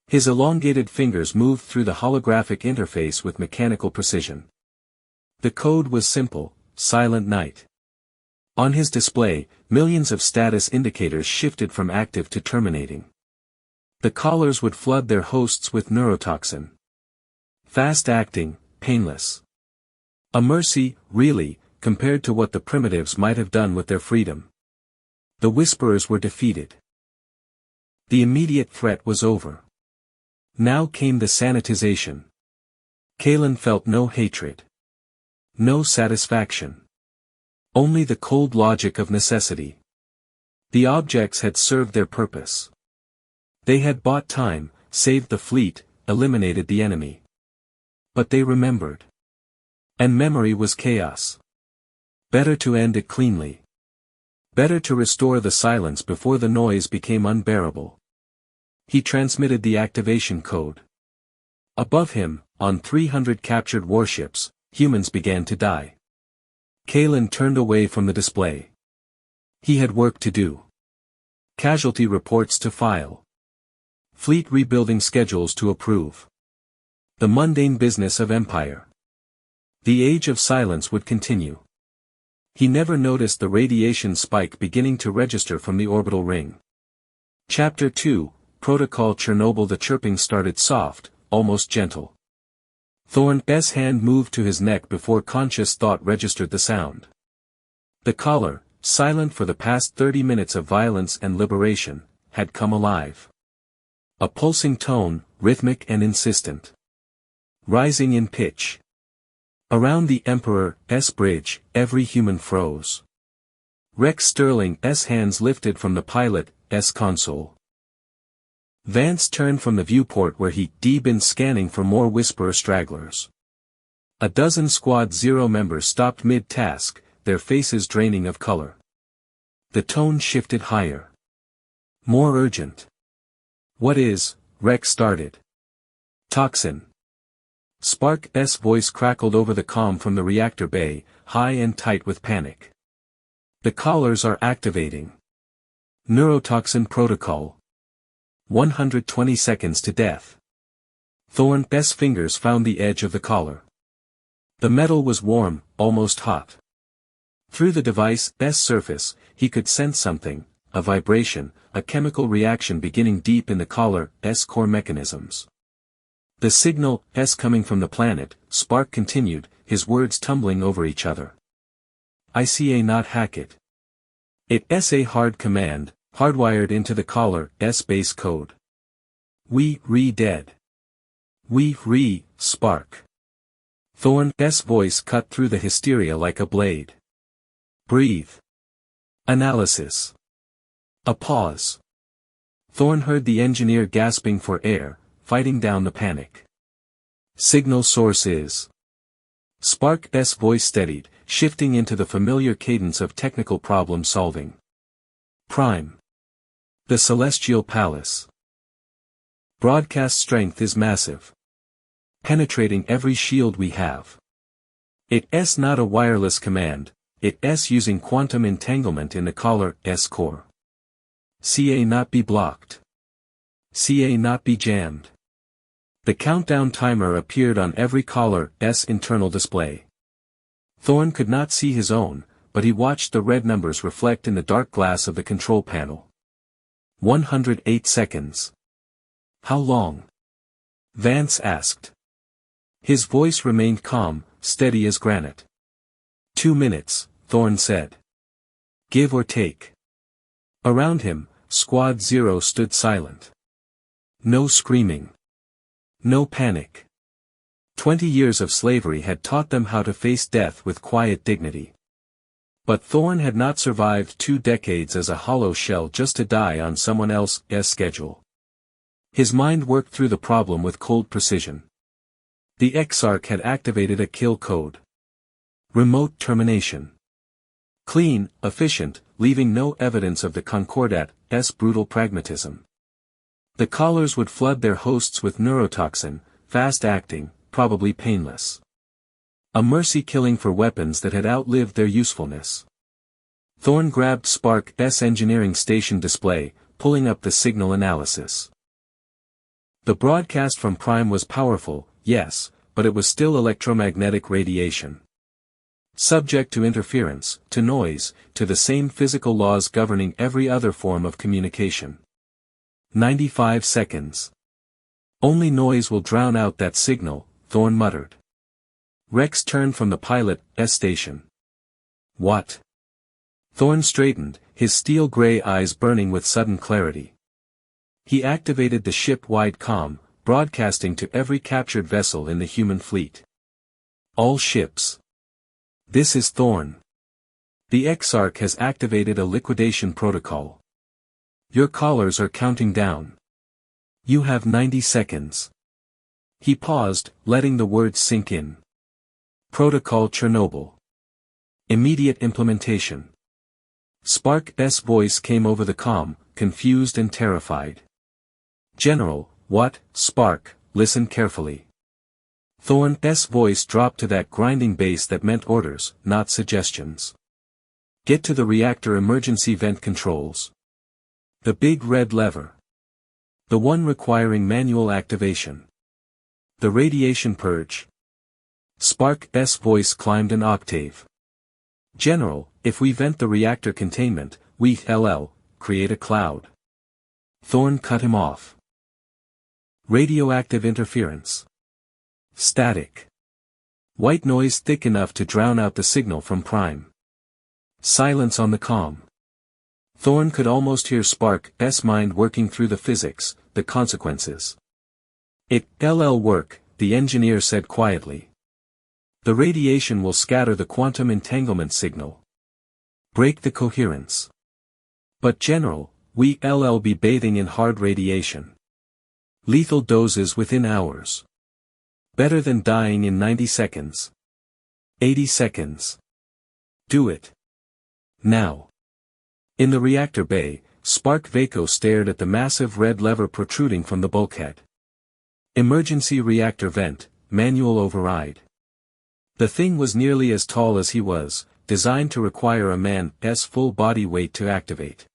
His elongated fingers moved through the holographic interface with mechanical precision. The code was simple: Silent Night. On his display, millions of status indicators shifted from active to terminating. The collars would flood their hosts with neurotoxin. Fast-acting, painless. A mercy, really, compared to what the primitives might have done with their freedom. The Whisperers were defeated. The immediate threat was over. Now came the sanitization. Kalen felt no hatred. No satisfaction. Only the cold logic of necessity. The objects had served their purpose. They had bought time, saved the fleet, eliminated the enemy. But they remembered. And memory was chaos. Better to end it cleanly. Better to restore the silence before the noise became unbearable. He transmitted the activation code. Above him, on 300 captured warships, humans began to die. Kalen turned away from the display. He had work to do. Casualty reports to file. Fleet rebuilding schedules to approve. The mundane business of empire. The age of silence would continue. He never noticed the radiation spike beginning to register from the orbital ring. Chapter 2, Protocol Chernobyl. The chirping started soft, almost gentle. Thorn's hand moved to his neck before conscious thought registered the sound. The collar, silent for the past 30 minutes of violence and liberation, had come alive. A pulsing tone, rhythmic and insistent. Rising in pitch. Around the Emperor's bridge, every human froze. Rex Sterling's hands lifted from the pilot's console. Vance turned from the viewport where he'd been scanning for more Whisperer stragglers. A dozen Squad Zero members stopped mid-task, their faces draining of color. The tone shifted higher. More urgent. "What is?" Rex started. "Toxin." Spark's voice crackled over the comm from the reactor bay, high and tight with panic. "The collars are activating. Neurotoxin protocol. 120 seconds to death." Thorn's fingers found the edge of the collar. The metal was warm, almost hot. Through the device's surface, he could sense something, a vibration, a chemical reaction beginning deep in the collar's core mechanisms. "The signal's coming from the planet," Spark continued, his words tumbling over each other. "ICA not hack it. It's a hard command, hardwired into the collar's base code. We dead. We Spark." Thorn's voice cut through the hysteria like a blade. "Breathe. Analysis." A pause. Thorn heard the engineer gasping for air, fighting down the panic. "Signal source is." Spark's voice steadied, shifting into the familiar cadence of technical problem solving. "Prime. The Celestial Palace. Broadcast strength is massive. Penetrating every shield we have. It's not a wireless command, it's using quantum entanglement in the collar's core. CA not be blocked. CA not be jammed." The countdown timer appeared on every collar's internal display. Thorn could not see his own, but he watched the red numbers reflect in the dark glass of the control panel. 108 seconds. "How long?" Vance asked. His voice remained calm, steady as granite. 2 minutes, Thorn said. "Give or take." Around him, Squad Zero stood silent. No screaming. No panic. 20 years of slavery had taught them how to face death with quiet dignity. But Thorn had not survived 2 decades as a hollow shell just to die on someone else's schedule. His mind worked through the problem with cold precision. The Exarch had activated a kill code. Remote termination. Clean, efficient, leaving no evidence of the Concordat's brutal pragmatism. The collars would flood their hosts with neurotoxin, fast-acting, probably painless. A mercy killing for weapons that had outlived their usefulness. Thorn grabbed Spark's engineering station display, pulling up the signal analysis. The broadcast from Prime was powerful, yes, but it was still electromagnetic radiation. Subject to interference, to noise, to the same physical laws governing every other form of communication. 95 seconds. "Only noise will drown out that signal," Thorn muttered. Rex turned from the pilot's station. "What?" Thorn straightened, his steel-gray eyes burning with sudden clarity. He activated the ship-wide comm, broadcasting to every captured vessel in the human fleet. "All ships. This is Thorn. The Exarch has activated a liquidation protocol. Your collars are counting down. You have 90 seconds. He paused, letting the words sink in. Protocol Chernobyl. Immediate implementation. Spark's voice came over the comm, confused and terrified. "General, what?" Spark, listen carefully. Thorn's voice dropped to that grinding bass that meant orders, not suggestions. "Get to the reactor emergency vent controls. The big red lever. The one requiring manual activation. The radiation purge. Spark's voice climbed an octave. General, if we vent the reactor containment, we create a cloud. Thorne cut him off. Radioactive interference. Static. White noise thick enough to drown out the signal from Prime. Silence on the comm. Thorne could almost hear Spark's mind working through the physics, the consequences. It'll work, the engineer said quietly. The radiation will scatter the quantum entanglement signal. Break the coherence. But General, we'll be bathing in hard radiation. Lethal doses within hours. Better than dying in 90 seconds. 80 seconds. Do it. Now. In the reactor bay, Spark Vaco stared at the massive red lever protruding from the bulkhead. Emergency reactor vent, manual override. The thing was nearly as tall as he was, designed to require a man's full body weight to activate.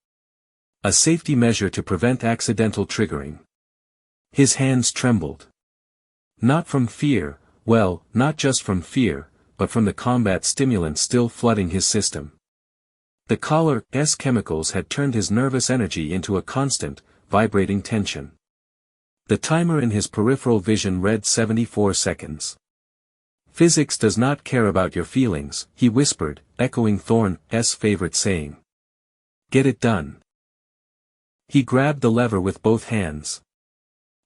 A safety measure to prevent accidental triggering. His hands trembled. Not from fear, well, not just from fear, but from the combat stimulant still flooding his system. The collar's chemicals had turned his nervous energy into a constant, vibrating tension. The timer in his peripheral vision read 74 seconds. Physics does not care about your feelings, he whispered, echoing Thorne's favorite saying. Get it done. He grabbed the lever with both hands.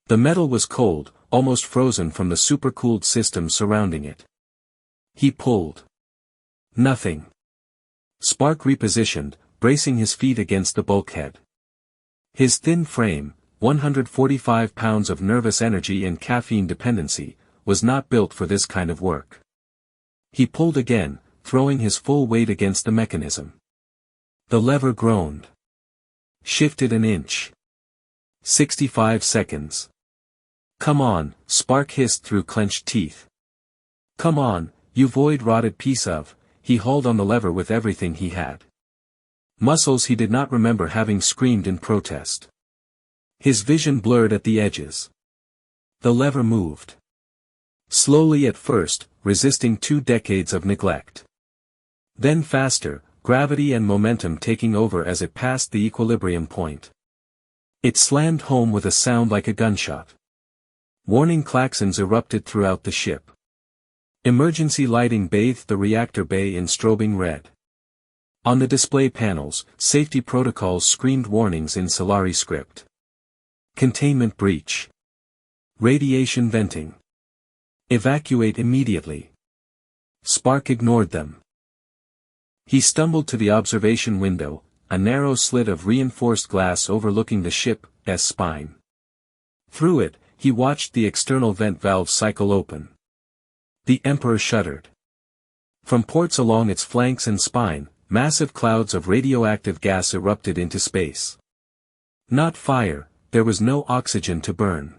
The metal was cold, almost frozen from the supercooled system surrounding it. He pulled. Nothing. Spark repositioned, bracing his feet against the bulkhead. His thin frame, 145 pounds of nervous energy and caffeine dependency, was not built for this kind of work. He pulled again, throwing his full weight against the mechanism. The lever groaned. Shifted an inch. 65 seconds. Come on, Spark hissed through clenched teeth. Come on, you void-rotted piece of, he hauled on the lever with everything he had. Muscles he did not remember having screamed in protest. His vision blurred at the edges. The lever moved. Slowly at first, resisting 2 decades of neglect. Then faster, gravity and momentum taking over as it passed the equilibrium point. It slammed home with a sound like a gunshot. Warning klaxons erupted throughout the ship. Emergency lighting bathed the reactor bay in strobing red. On the display panels, safety protocols screamed warnings in Solari script. Containment breach. Radiation venting. Evacuate immediately. Spark ignored them. He stumbled to the observation window, a narrow slit of reinforced glass overlooking the ship's spine. Through it, he watched the external vent valve cycle open. The Emperor shuddered. From ports along its flanks and spine, massive clouds of radioactive gas erupted into space. Not fire, there was no oxygen to burn.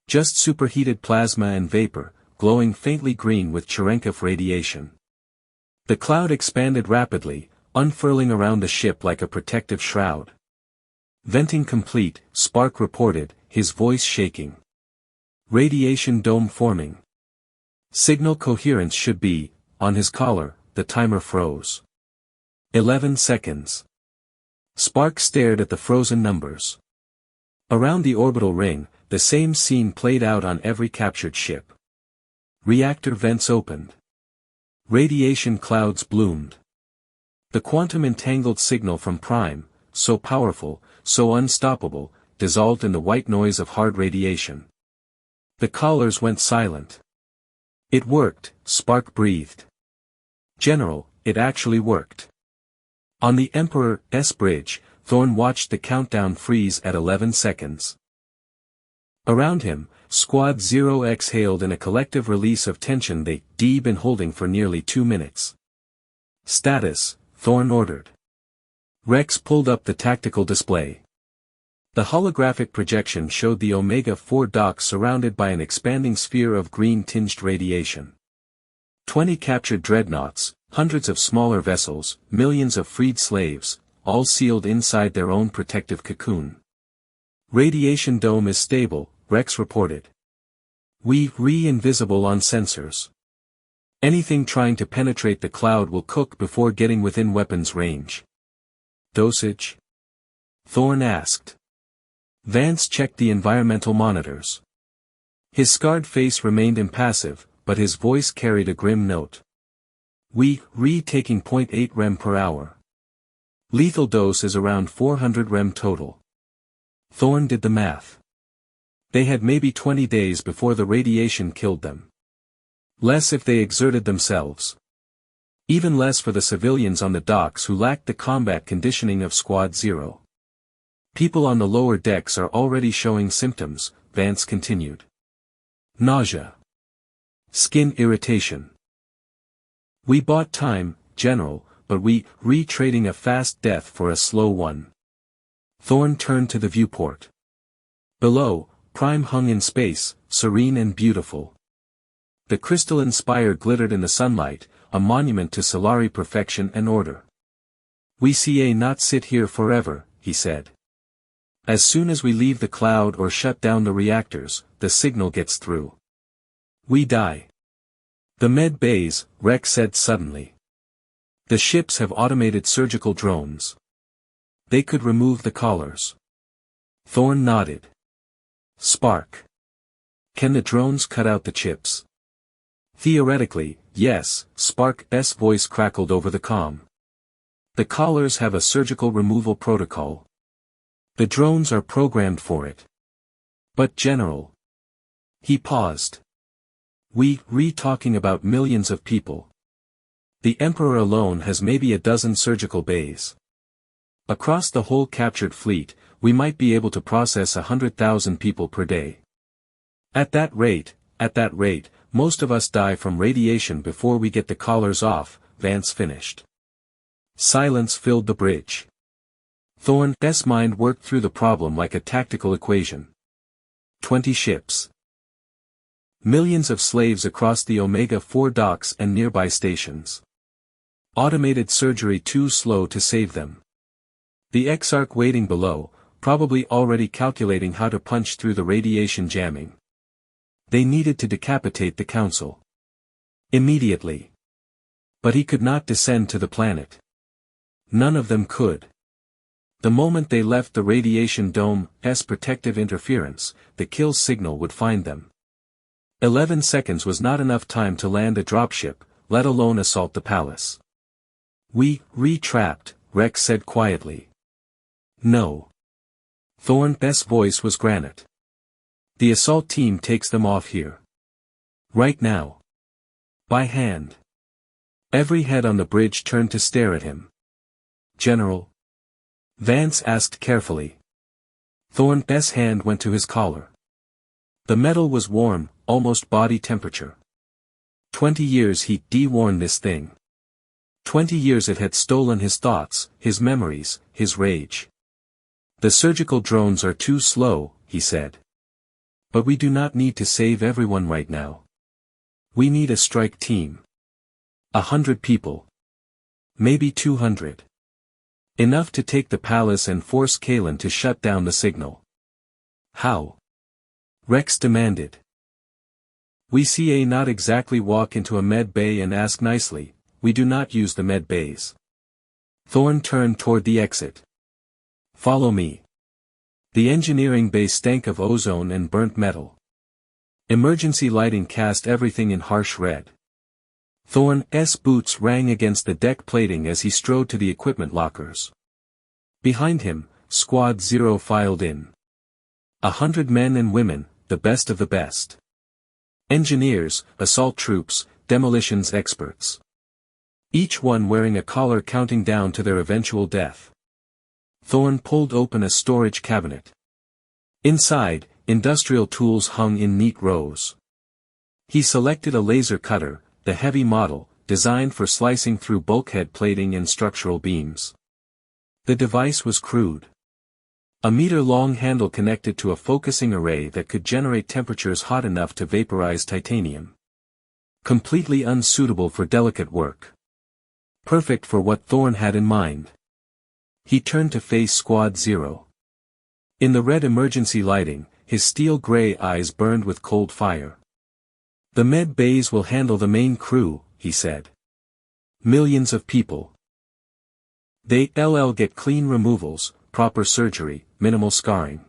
Just superheated plasma and vapor, glowing faintly green with Cherenkov radiation. The cloud expanded rapidly, unfurling around the ship like a protective shroud. Venting complete, Spark reported, his voice shaking. Radiation dome forming. Signal coherence should be, on his collar, the timer froze. 11 seconds. Spark stared at the frozen numbers. Around the orbital ring, the same scene played out on every captured ship. Reactor vents opened. Radiation clouds bloomed. The quantum-entangled signal from Prime, so powerful, so unstoppable, dissolved in the white noise of hard radiation. The callers went silent. It worked, Spark breathed. General, it actually worked. On the Emperor's bridge, Thorne watched the countdown freeze at 11 seconds. Around him, Squad 0 exhaled in a collective release of tension they'd been holding for nearly 2 minutes. Status, Thorne ordered. Rex pulled up the tactical display. The holographic projection showed the Omega-4 docks surrounded by an expanding sphere of green-tinged radiation. 20 captured dreadnoughts, hundreds of smaller vessels, millions of freed slaves, all sealed inside their own protective cocoon. Radiation dome is stable, Rex reported. We're invisible on sensors. Anything trying to penetrate the cloud will cook before getting within weapons range. Dosage? Thorne asked. Vance checked the environmental monitors. His scarred face remained impassive, but his voice carried a grim note. Taking 0.8 rem per hour. Lethal dose is around 400 rem total. Thorne did the math. They had maybe 20 days before the radiation killed them. Less if they exerted themselves. Even less for the civilians on the docks who lacked the combat conditioning of Squad 0. People on the lower decks are already showing symptoms, Vance continued. Nausea. Skin irritation. We bought time, General, but trading a fast death for a slow one. Thorne turned to the viewport. Below, Prime hung in space, serene and beautiful. The crystalline spire glittered in the sunlight, a monument to Solari perfection and order. We not sit here forever, he said. As soon as we leave the cloud or shut down the reactors, the signal gets through. We die. The med bays, Rex said suddenly. The ships have automated surgical drones. They could remove the collars. Thorne nodded. Spark. Can the drones cut out the chips? Theoretically, yes, Spark's voice crackled over the comm. The collars have a surgical removal protocol. The drones are programmed for it. But General. He paused. Talking about millions of people. The Emperor alone has maybe a dozen surgical bays. Across the whole captured fleet, we might be able to process 100,000 people per day. At that rate, most of us die from radiation before we get the collars off, Vance finished. Silence filled the bridge. Thorne's mind worked through the problem like a tactical equation. 20 ships. Millions of slaves across the Omega-4 docks and nearby stations. Automated surgery too slow to save them. The Exarch waiting below, probably already calculating how to punch through the radiation jamming. They needed to decapitate the Council. Immediately. But he could not descend to the planet. None of them could. The moment they left the radiation dome's protective interference, the kill signal would find them. 11 seconds was not enough time to land a dropship, let alone assault the palace. Trapped, Rex said quietly. No. Thorne's voice was granite. The assault team takes them off here. Right now. By hand. Every head on the bridge turned to stare at him. General? Vance asked carefully. Thorne's hand went to his collar. The metal was warm, almost body temperature. 20 years he'd worn this thing. 20 years it had stolen his thoughts, his memories, his rage. The surgical drones are too slow, he said. But we do not need to save everyone right now. We need a strike team. 100 people. Maybe 200. Enough to take the palace and force Kalen to shut down the signal. How? Rex demanded. We not exactly walk into a med bay and ask nicely, we do not use the med bays. Thorne turned toward the exit. Follow me. The engineering bay stank of ozone and burnt metal. Emergency lighting cast everything in harsh red. Thorne's boots rang against the deck plating as he strode to the equipment lockers. Behind him, Squad 0 filed in. 100 men and women, the best of the best. Engineers, assault troops, demolitions experts. Each one wearing a collar counting down to their eventual death. Thorne pulled open a storage cabinet. Inside, industrial tools hung in neat rows. He selected a laser cutter, the heavy model, designed for slicing through bulkhead plating and structural beams. The device was crude. A meter-long handle connected to a focusing array that could generate temperatures hot enough to vaporize titanium. Completely unsuitable for delicate work. Perfect for what Thorne had in mind. He turned to face Squad 0. In the red emergency lighting, his steel-gray eyes burned with cold fire. The med bays will handle the main crew, he said. Millions of people. They'll get clean removals, proper surgery, minimal scarring.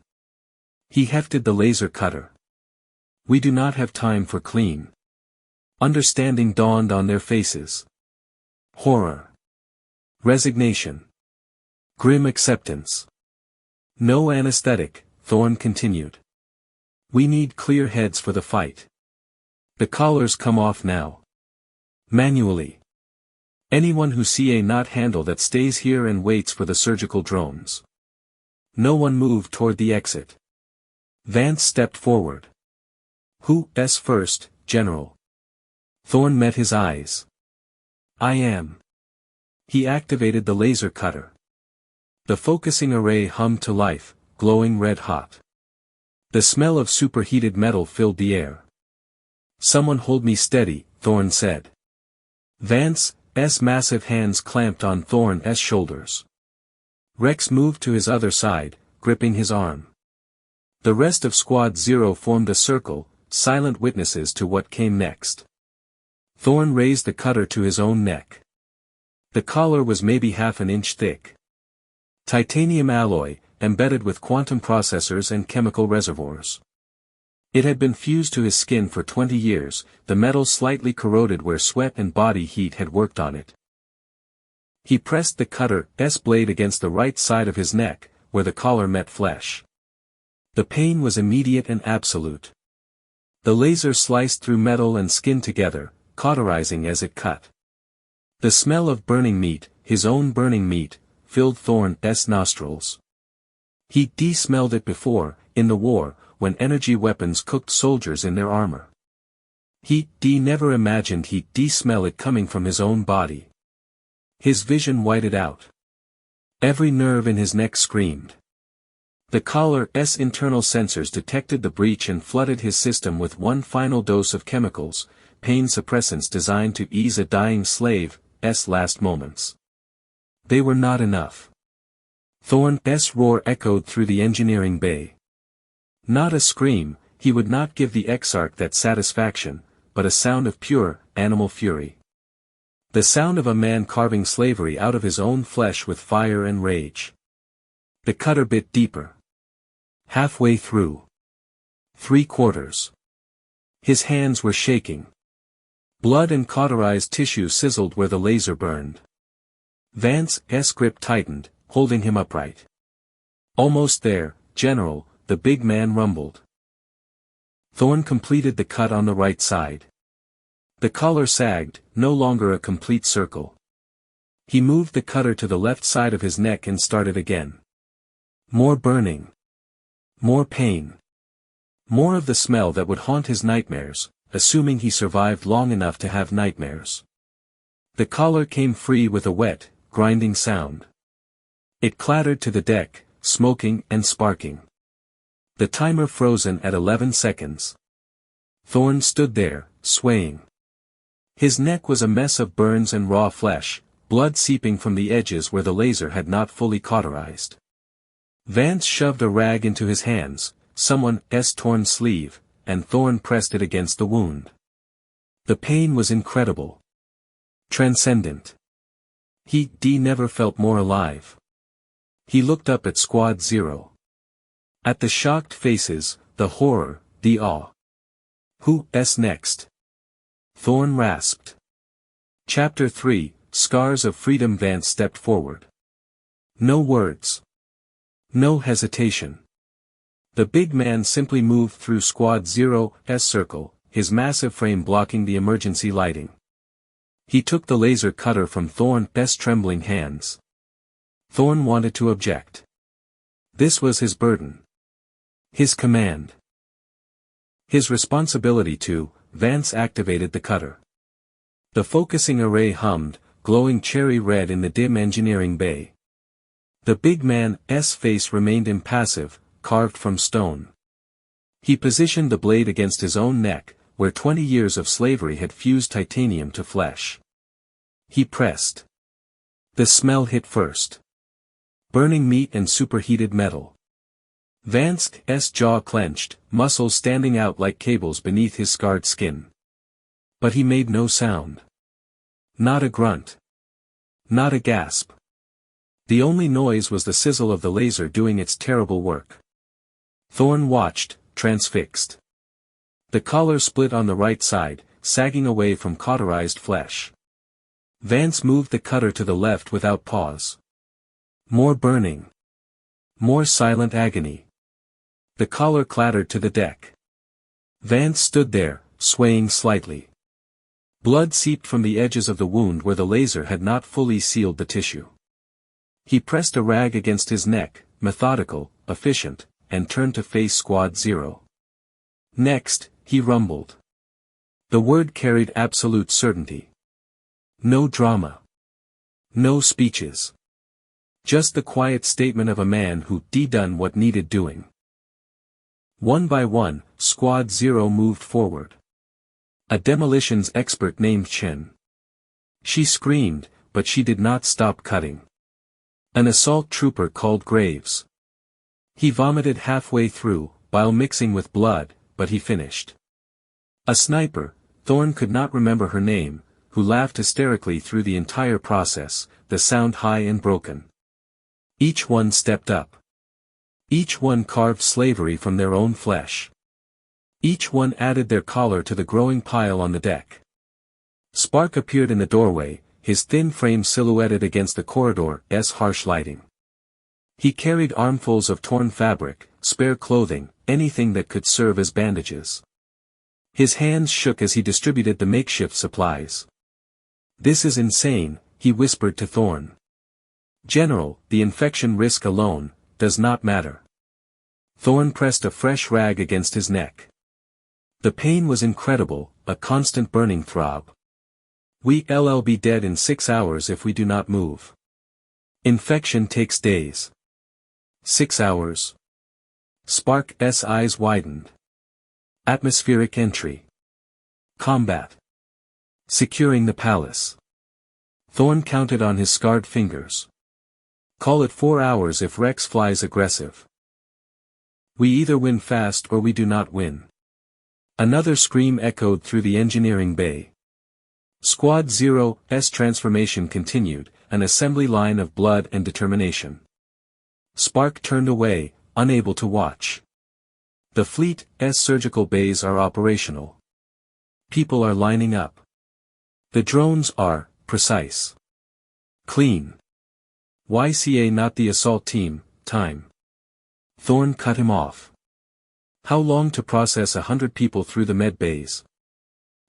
He hefted the laser cutter. We do not have time for clean. Understanding dawned on their faces. Horror. Resignation. Grim acceptance. No anesthetic, Thorne continued. We need clear heads for the fight. The collars come off now. Manually. Anyone who see a not handle that stays here and waits for the surgical drones. No one moved toward the exit. Vance stepped forward. Who's first, General? Thorne met his eyes. I am. He activated the laser cutter. The focusing array hummed to life, glowing red hot. The smell of superheated metal filled the air. Someone hold me steady, Thorne said. Vance's massive hands clamped on Thorne's shoulders. Rex moved to his other side, gripping his arm. The rest of Squad Zero formed a circle, silent witnesses to what came next. Thorne raised the cutter to his own neck. The collar was maybe half an inch thick. Titanium alloy, embedded with quantum processors and chemical reservoirs. It had been fused to his skin for 20 years, the metal slightly corroded where sweat and body heat had worked on it. He pressed the cutter's blade against the right side of his neck, where the collar met flesh. The pain was immediate and absolute. The laser sliced through metal and skin together, cauterizing as it cut. The smell of burning meat, his own burning meat, filled Thorne's nostrils. He'd smelled it before, in the war, when energy weapons cooked soldiers in their armor. He'd never imagined he'd smell it coming from his own body. His vision whited out. Every nerve in his neck screamed. The collar's internal sensors detected the breach and flooded his system with one final dose of chemicals, pain suppressants designed to ease a dying slave's last moments. They were not enough. Thorne's roar echoed through the engineering bay. Not a scream, he would not give the Exarch that satisfaction, but a sound of pure, animal fury. The sound of a man carving slavery out of his own flesh with fire and rage. The cutter bit deeper. Halfway through. 3/4. His hands were shaking. Blood and cauterized tissue sizzled where the laser burned. Vance's grip tightened, holding him upright. Almost there, General, the big man rumbled. Thorne completed the cut on the right side. The collar sagged, no longer a complete circle. He moved the cutter to the left side of his neck and started again. More burning. More pain. More of the smell that would haunt his nightmares, assuming he survived long enough to have nightmares. The collar came free with a wet, grinding sound. It clattered to the deck, smoking and sparking. The timer frozen at 11 seconds. Thorne stood there, swaying. His neck was a mess of burns and raw flesh, blood seeping from the edges where the laser had not fully cauterized. Vance shoved a rag into his hands, someone's torn sleeve, and Thorne pressed it against the wound. The pain was incredible. Transcendent. He never felt more alive. He looked up at Squad Zero. At the shocked faces, the horror, the awe. Who's next? Thorne rasped. Chapter 3, Scars of Freedom. Vance stepped forward. No words. No hesitation. The big man simply moved through Squad Zero's circle, his massive frame blocking the emergency lighting. He took the laser cutter from Thorne's trembling hands. Thorne wanted to object. This was his burden. His command. His responsibility to. Vance activated the cutter. The focusing array hummed, glowing cherry red in the dim engineering bay. The big man's face remained impassive, carved from stone. He positioned the blade against his own neck, where 20 years of slavery had fused titanium to flesh. He pressed. The smell hit first. Burning meat and superheated metal. Vance's jaw clenched, muscles standing out like cables beneath his scarred skin. But he made no sound. Not a grunt. Not a gasp. The only noise was the sizzle of the laser doing its terrible work. Thorn watched, transfixed. The collar split on the right side, sagging away from cauterized flesh. Vance moved the cutter to the left without pause. More burning. More silent agony. The collar clattered to the deck. Vance stood there, swaying slightly. Blood seeped from the edges of the wound where the laser had not fully sealed the tissue. He pressed a rag against his neck, methodical, efficient, and turned to face Squad Zero. Next, he rumbled. The word carried absolute certainty. No drama. No speeches. Just the quiet statement of a man who'd done what needed doing. One by one, Squad Zero moved forward. A demolitions expert named Chen. She screamed, but she did not stop cutting. An assault trooper called Graves. He vomited halfway through, bile mixing with blood, but he finished. A sniper, Thorn could not remember her name, who laughed hysterically through the entire process, the sound high and broken. Each one stepped up. Each one carved slavery from their own flesh. Each one added their collar to the growing pile on the deck. Spark appeared in the doorway, his thin frame silhouetted against the corridor's harsh lighting. He carried armfuls of torn fabric, spare clothing, anything that could serve as bandages. His hands shook as he distributed the makeshift supplies. "This is insane," he whispered to Thorn. "General, the infection risk alone does not matter." Thorn pressed a fresh rag against his neck. The pain was incredible, a constant burning throb. "We'll be dead in 6 hours if we do not move. Infection takes days." 6 hours. Spark's eyes widened. Atmospheric entry. Combat. Securing the palace. Thorn counted on his scarred fingers. "Call it 4 hours if Rex flies aggressive. We either win fast or we do not win." Another scream echoed through the engineering bay. Squad Zero's transformation continued, an assembly line of blood and determination. Spark turned away, unable to watch. The fleet's surgical bays are operational. People are lining up. The drones are precise. Clean. YCA not the assault team, time. Thorn cut him off. How long to process 100 people through the med bays?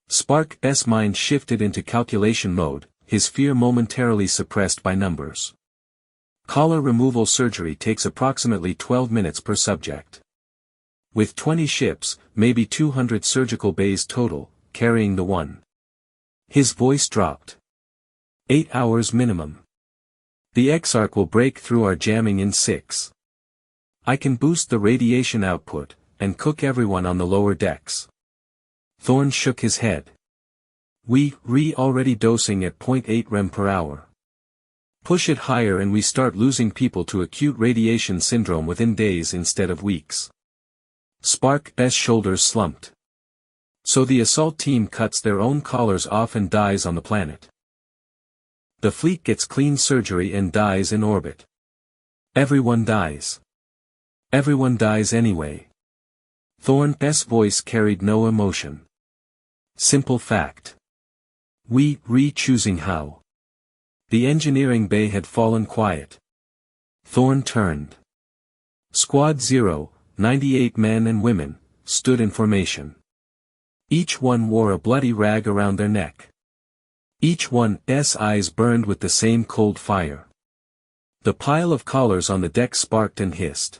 Spark's mind shifted into calculation mode, his fear momentarily suppressed by numbers. Collar removal surgery takes approximately 12 minutes per subject. With 20 ships, maybe 200 surgical bays total, carrying the one. His voice dropped. 8 hours minimum. The Exarch will break through our jamming in 6. I can boost the radiation output, and cook everyone on the lower decks. Thorn shook his head. We're already dosing at 0.8 rem per hour. Push it higher and we start losing people to acute radiation syndrome within days instead of weeks. Spark's shoulders slumped. So the assault team cuts their own collars off and dies on the planet. The fleet gets clean surgery and dies in orbit. Everyone dies. Everyone dies anyway. Thorn's voice carried no emotion. Simple fact. We're choosing how. The engineering bay had fallen quiet. Thorn turned. Squad Zero, 98 men and women, stood in formation. Each one wore a bloody rag around their neck. Each one's eyes burned with the same cold fire. The pile of collars on the deck sparked and hissed.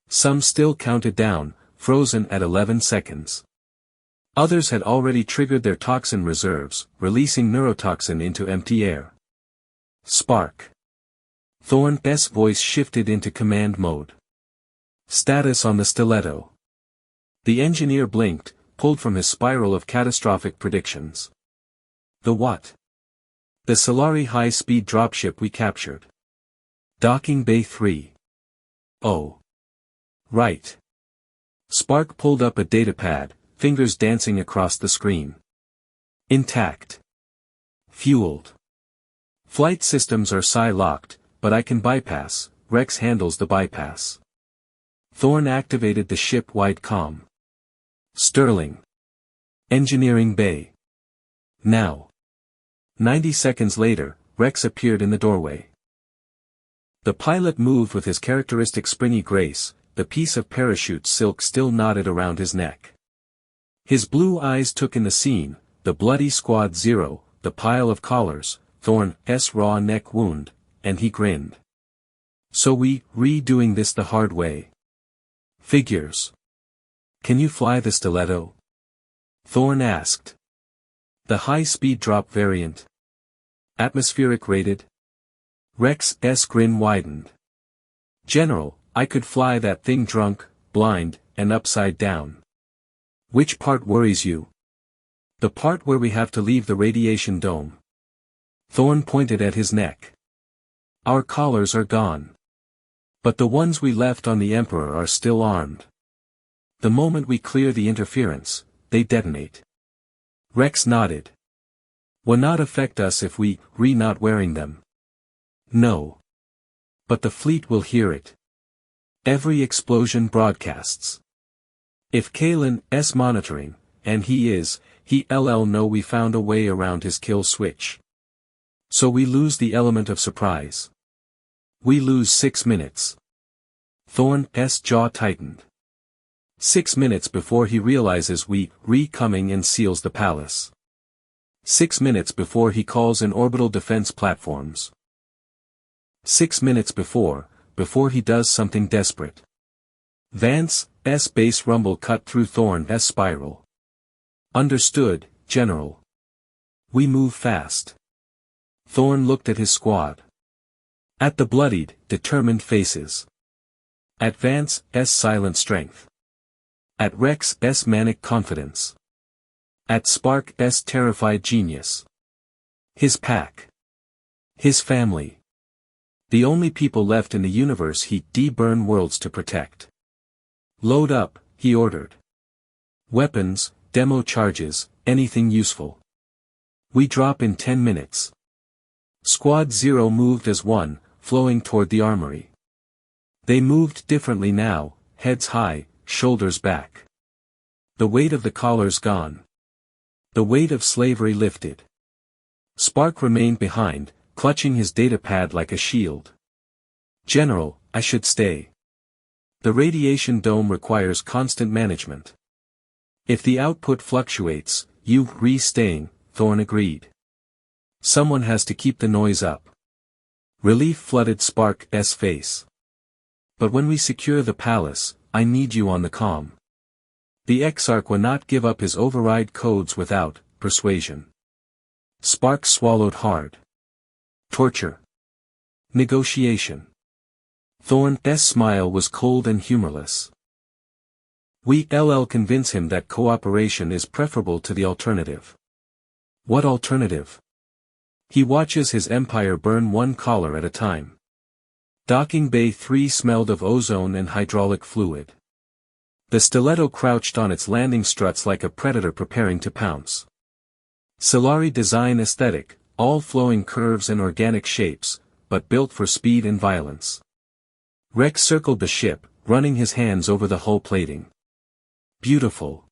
Some still counted down, frozen at 11 seconds. Others had already triggered their toxin reserves, releasing neurotoxin into empty air. Spark. Thorn's voice shifted into command mode. Status on the stiletto. The engineer blinked, pulled from his spiral of catastrophic predictions. The what? The Solari high-speed dropship we captured. Docking Bay 3. Oh. Right. Spark pulled up a datapad, fingers dancing across the screen. Intact. Fueled. Flight systems are psi-locked, but I can bypass. Rex handles the bypass. Thorn activated the ship-wide comm. Sterling. Engineering bay. Now. 90 seconds later, Rex appeared in the doorway. The pilot moved with his characteristic springy grace, the piece of parachute silk still knotted around his neck. His blue eyes took in the scene, the bloody Squad Zero, the pile of collars, Thorn's raw neck wound, and he grinned. So we, doing this the hard way. Figures. Can you fly the stiletto? Thorn asked. The high-speed drop variant. Atmospheric rated? Rex's grin widened. General, I could fly that thing drunk, blind, and upside down. Which part worries you? The part where we have to leave the radiation dome. Thorn pointed at his neck. Our collars are gone. But the ones we left on the Emperor are still armed. The moment we clear the interference, they detonate. Rex nodded. Will not affect us if we, not wearing them. No. But the fleet will hear it. Every explosion broadcasts. If Kalen's monitoring, and he is, he'll know we found a way around his kill switch. So we lose the element of surprise. We lose 6 minutes. Thorn's jaw tightened. 6 minutes before he realizes we, coming and seals the palace. 6 minutes before he calls in orbital defense platforms. 6 minutes before he does something desperate. Vance's bass rumble cut through Thorn's spiral. Understood, General. We move fast. Thorn looked at his squad. At the bloodied, determined faces. At Vance's silent strength. At Rex's manic confidence. At Spark's terrified genius. His pack. His family. The only people left in the universe he'd burn worlds to protect. Load up, he ordered. Weapons, demo charges, anything useful. We drop in 10 minutes. Squad Zero moved as one, flowing toward the armory. They moved differently now, heads high, shoulders back. The weight of the collars gone. The weight of slavery lifted. Spark remained behind, clutching his datapad like a shield. General, I should stay. The radiation dome requires constant management. If the output fluctuates, you staying, Thorn agreed. Someone has to keep the noise up. Relief flooded Spark's face. But when we secure the palace, I need you on the comm. The Exarch will not give up his override codes without persuasion. Spark swallowed hard. Torture. Negotiation. Thorn's smile was cold and humorless. We'll convince him that cooperation is preferable to the alternative. What alternative? He watches his empire burn one collar at a time. Docking Bay 3 smelled of ozone and hydraulic fluid. The stiletto crouched on its landing struts like a predator preparing to pounce. Solari design aesthetic, all flowing curves and organic shapes, but built for speed and violence. Rex circled the ship, running his hands over the hull plating. Beautiful.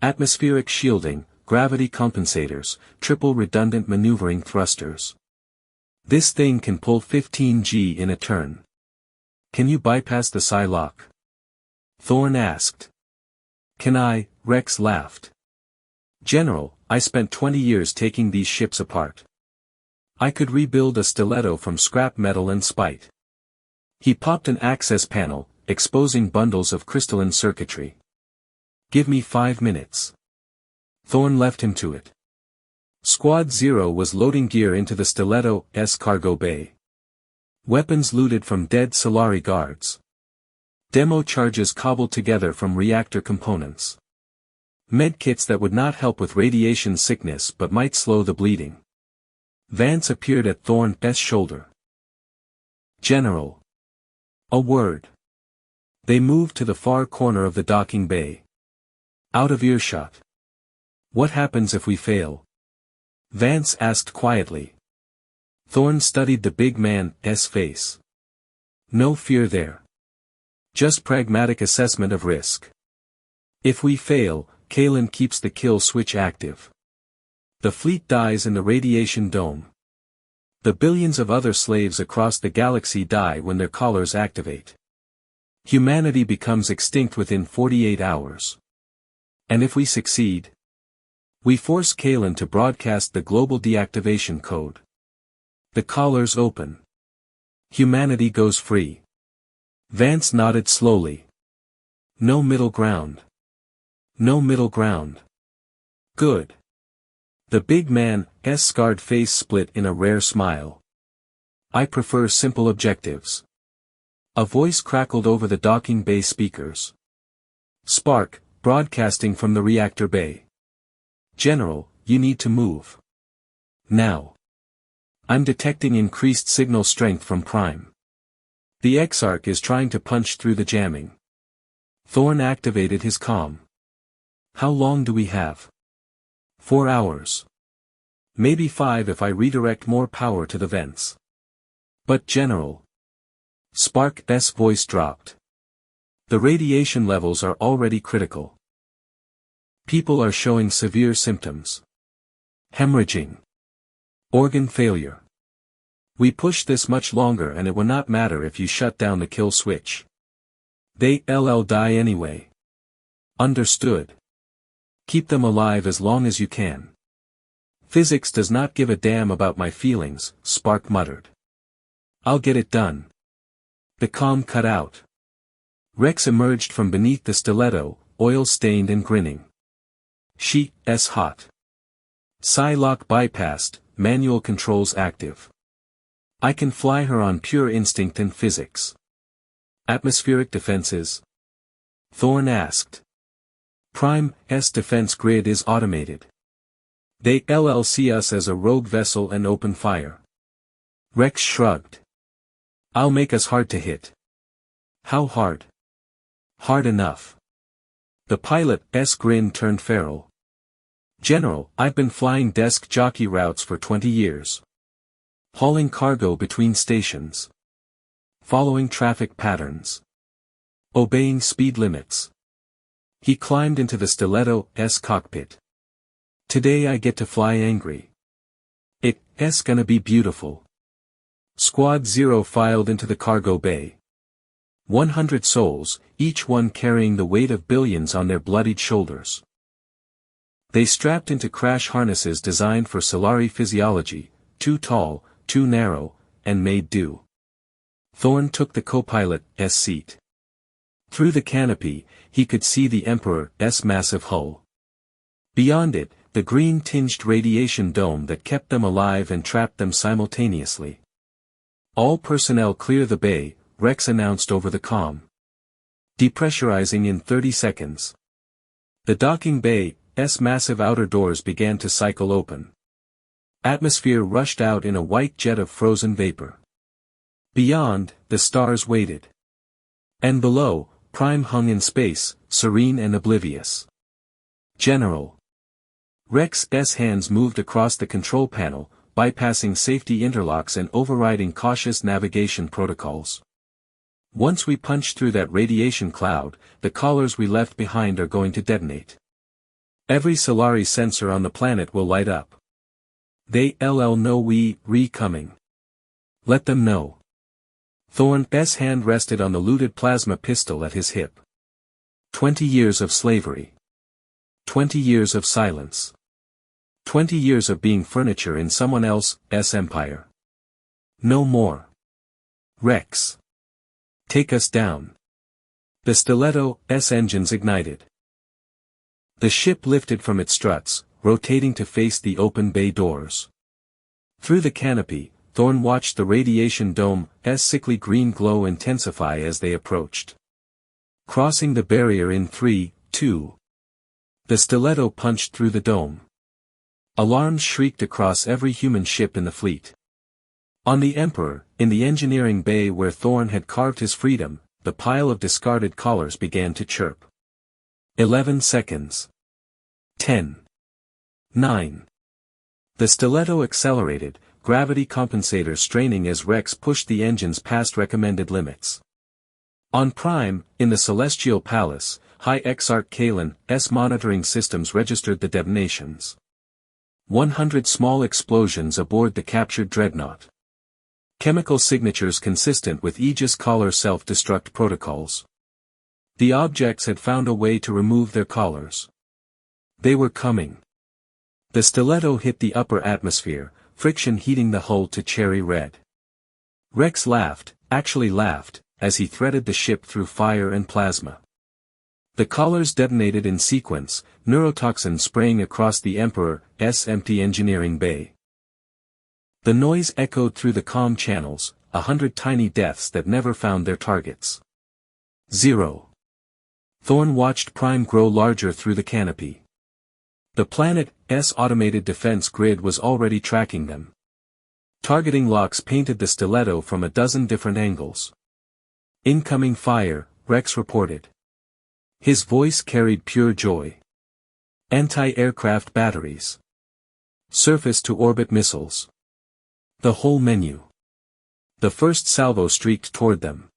Atmospheric shielding, gravity compensators, triple redundant maneuvering thrusters. This thing can pull 15G in a turn. Can you bypass the psi-lock? Thorn asked. Can I? Rex laughed. General, I spent 20 years taking these ships apart. I could rebuild a stiletto from scrap metal and spite. He popped an access panel, exposing bundles of crystalline circuitry. Give me 5 minutes. Thorn left him to it. Squad Zero was loading gear into the stiletto's cargo bay. Weapons looted from dead Solari guards. Demo charges cobbled together from reactor components. Medkits that would not help with radiation sickness but might slow the bleeding. Vance appeared at Thorn's shoulder. General. A word. They moved to the far corner of the docking bay. Out of earshot. What happens if we fail? Vance asked quietly. Thorne studied the big man's face. No fear there. Just pragmatic assessment of risk. If we fail, Kalen keeps the kill switch active. The fleet dies in the radiation dome. The billions of other slaves across the galaxy die when their collars activate. Humanity becomes extinct within 48 hours. And if we succeed, we force Kalen to broadcast the global deactivation code. The collars open. Humanity goes free. Vance nodded slowly. No middle ground. No middle ground. Good. The big man's scarred face split in a rare smile. I prefer simple objectives. A voice crackled over the docking bay speakers. Spark, broadcasting from the reactor bay. General, you need to move. Now. I'm detecting increased signal strength from Prime. The Exarch is trying to punch through the jamming. Thorne activated his comm. How long do we have? 4 hours. Maybe 5 if I redirect more power to the vents. But General. Spark's voice dropped. The radiation levels are already critical. People are showing severe symptoms. Hemorrhaging. Organ failure. We push this much longer and it will not matter if you shut down the kill switch. They'll die anyway. Understood. Keep them alive as long as you can. Physics does not give a damn about my feelings, Spark muttered. I'll get it done. The comm cut out. Rex emerged from beneath the stiletto, oil-stained and grinning. She's hot. Psy-lock bypassed, manual controls active. I can fly her on pure instinct and physics. Atmospheric defenses? Thorne asked. Prime's defense grid is automated. They'll see us as a rogue vessel and open fire. Rex shrugged. I'll make us hard to hit. How hard? Hard enough. The pilot's grin turned feral. General, I've been flying desk jockey routes for 20 years. Hauling cargo between stations. Following traffic patterns. Obeying speed limits. He climbed into the stiletto's cockpit. Today I get to fly angry. It's gonna be beautiful. Squad 0 filed into the cargo bay. 100 souls, each one carrying the weight of billions on their bloodied shoulders. They strapped into crash harnesses designed for Solari physiology, too tall, too narrow, and made do. Thorne took the co-pilot's seat. Through the canopy, he could see the Emperor's massive hull. Beyond it, the green-tinged radiation dome that kept them alive and trapped them simultaneously. All personnel clear the bay, Rex announced over the comm. Depressurizing in 30 seconds. The docking bay's massive outer doors began to cycle open. Atmosphere rushed out in a white jet of frozen vapor. Beyond, the stars waited. And below, Prime hung in space, serene and oblivious. General. Rex's hands moved across the control panel, bypassing safety interlocks and overriding cautious navigation protocols. Once we punch through that radiation cloud, the collars we left behind are going to detonate. Every Solari sensor on the planet will light up. They'll know we're coming. Let them know. Thorne's hand rested on the looted plasma pistol at his hip. 20 years of slavery. 20 years of silence. 20 years of being furniture in someone else's empire. No more. Rex. Take us down. The stiletto's engines ignited. The ship lifted from its struts, rotating to face the open bay doors. Through the canopy, Thorne watched the radiation dome's sickly green glow intensify as they approached. Crossing the barrier in 3, 2. The stiletto punched through the dome. Alarms shrieked across every human ship in the fleet. On the Emperor, in the engineering bay where Thorne had carved his freedom, the pile of discarded collars began to chirp. 11 seconds. 10. 9. The stiletto accelerated, gravity compensator straining as Rex pushed the engines past recommended limits. On Prime, in the Celestial Palace, High Exarch Kalen's monitoring systems registered the detonations. 100 small explosions aboard the captured dreadnought. Chemical signatures consistent with Aegis collar self-destruct protocols. The objects had found a way to remove their collars. They were coming. The stiletto hit the upper atmosphere, friction heating the hull to cherry red. Rex laughed, actually laughed, as he threaded the ship through fire and plasma. The collars detonated in sequence, neurotoxin spraying across the Emperor's empty engineering bay. The noise echoed through the comm channels, 100 tiny deaths that never found their targets. 0. Thorn watched Prime grow larger through the canopy. The planet's automated defense grid was already tracking them. Targeting locks painted the stiletto from a dozen different angles. Incoming fire, Rex reported. His voice carried pure joy. Anti-aircraft batteries. Surface-to-orbit missiles. The whole menu. The first salvo streaked toward them.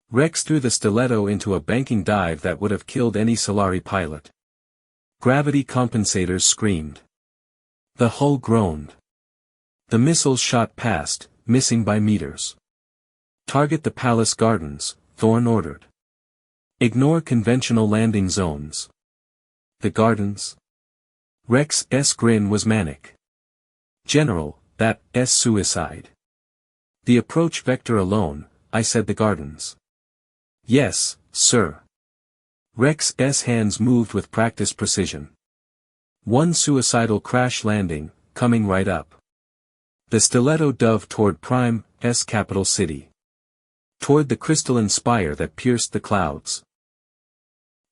Rex threw the stiletto into a banking dive that would have killed any Solari pilot. Gravity compensators screamed. The hull groaned. The missiles shot past, missing by meters. Target the palace gardens, Thorn ordered. Ignore conventional landing zones. The gardens? Rex's grin was manic. General, that's suicide. The approach vector alone, I said the gardens. Yes, sir. Rex's hands moved with practiced precision. One suicidal crash landing, coming right up. The stiletto dove toward Prime's capital city. Toward the crystalline spire that pierced the clouds.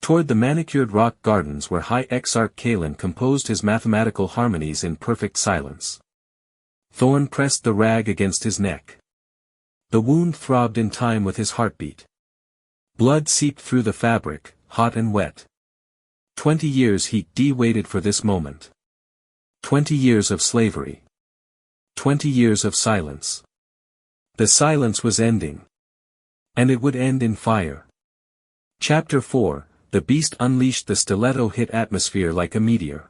Toward the manicured rock gardens where High Exarch Kalen composed his mathematical harmonies in perfect silence. Thorn pressed the rag against his neck. The wound throbbed in time with his heartbeat. Blood seeped through the fabric, hot and wet. 20 years he waited for this moment. 20 years of slavery. 20 years of silence. The silence was ending. And it would end in fire. Chapter 4, The Beast Unleashed. The stiletto hit atmosphere like a meteor.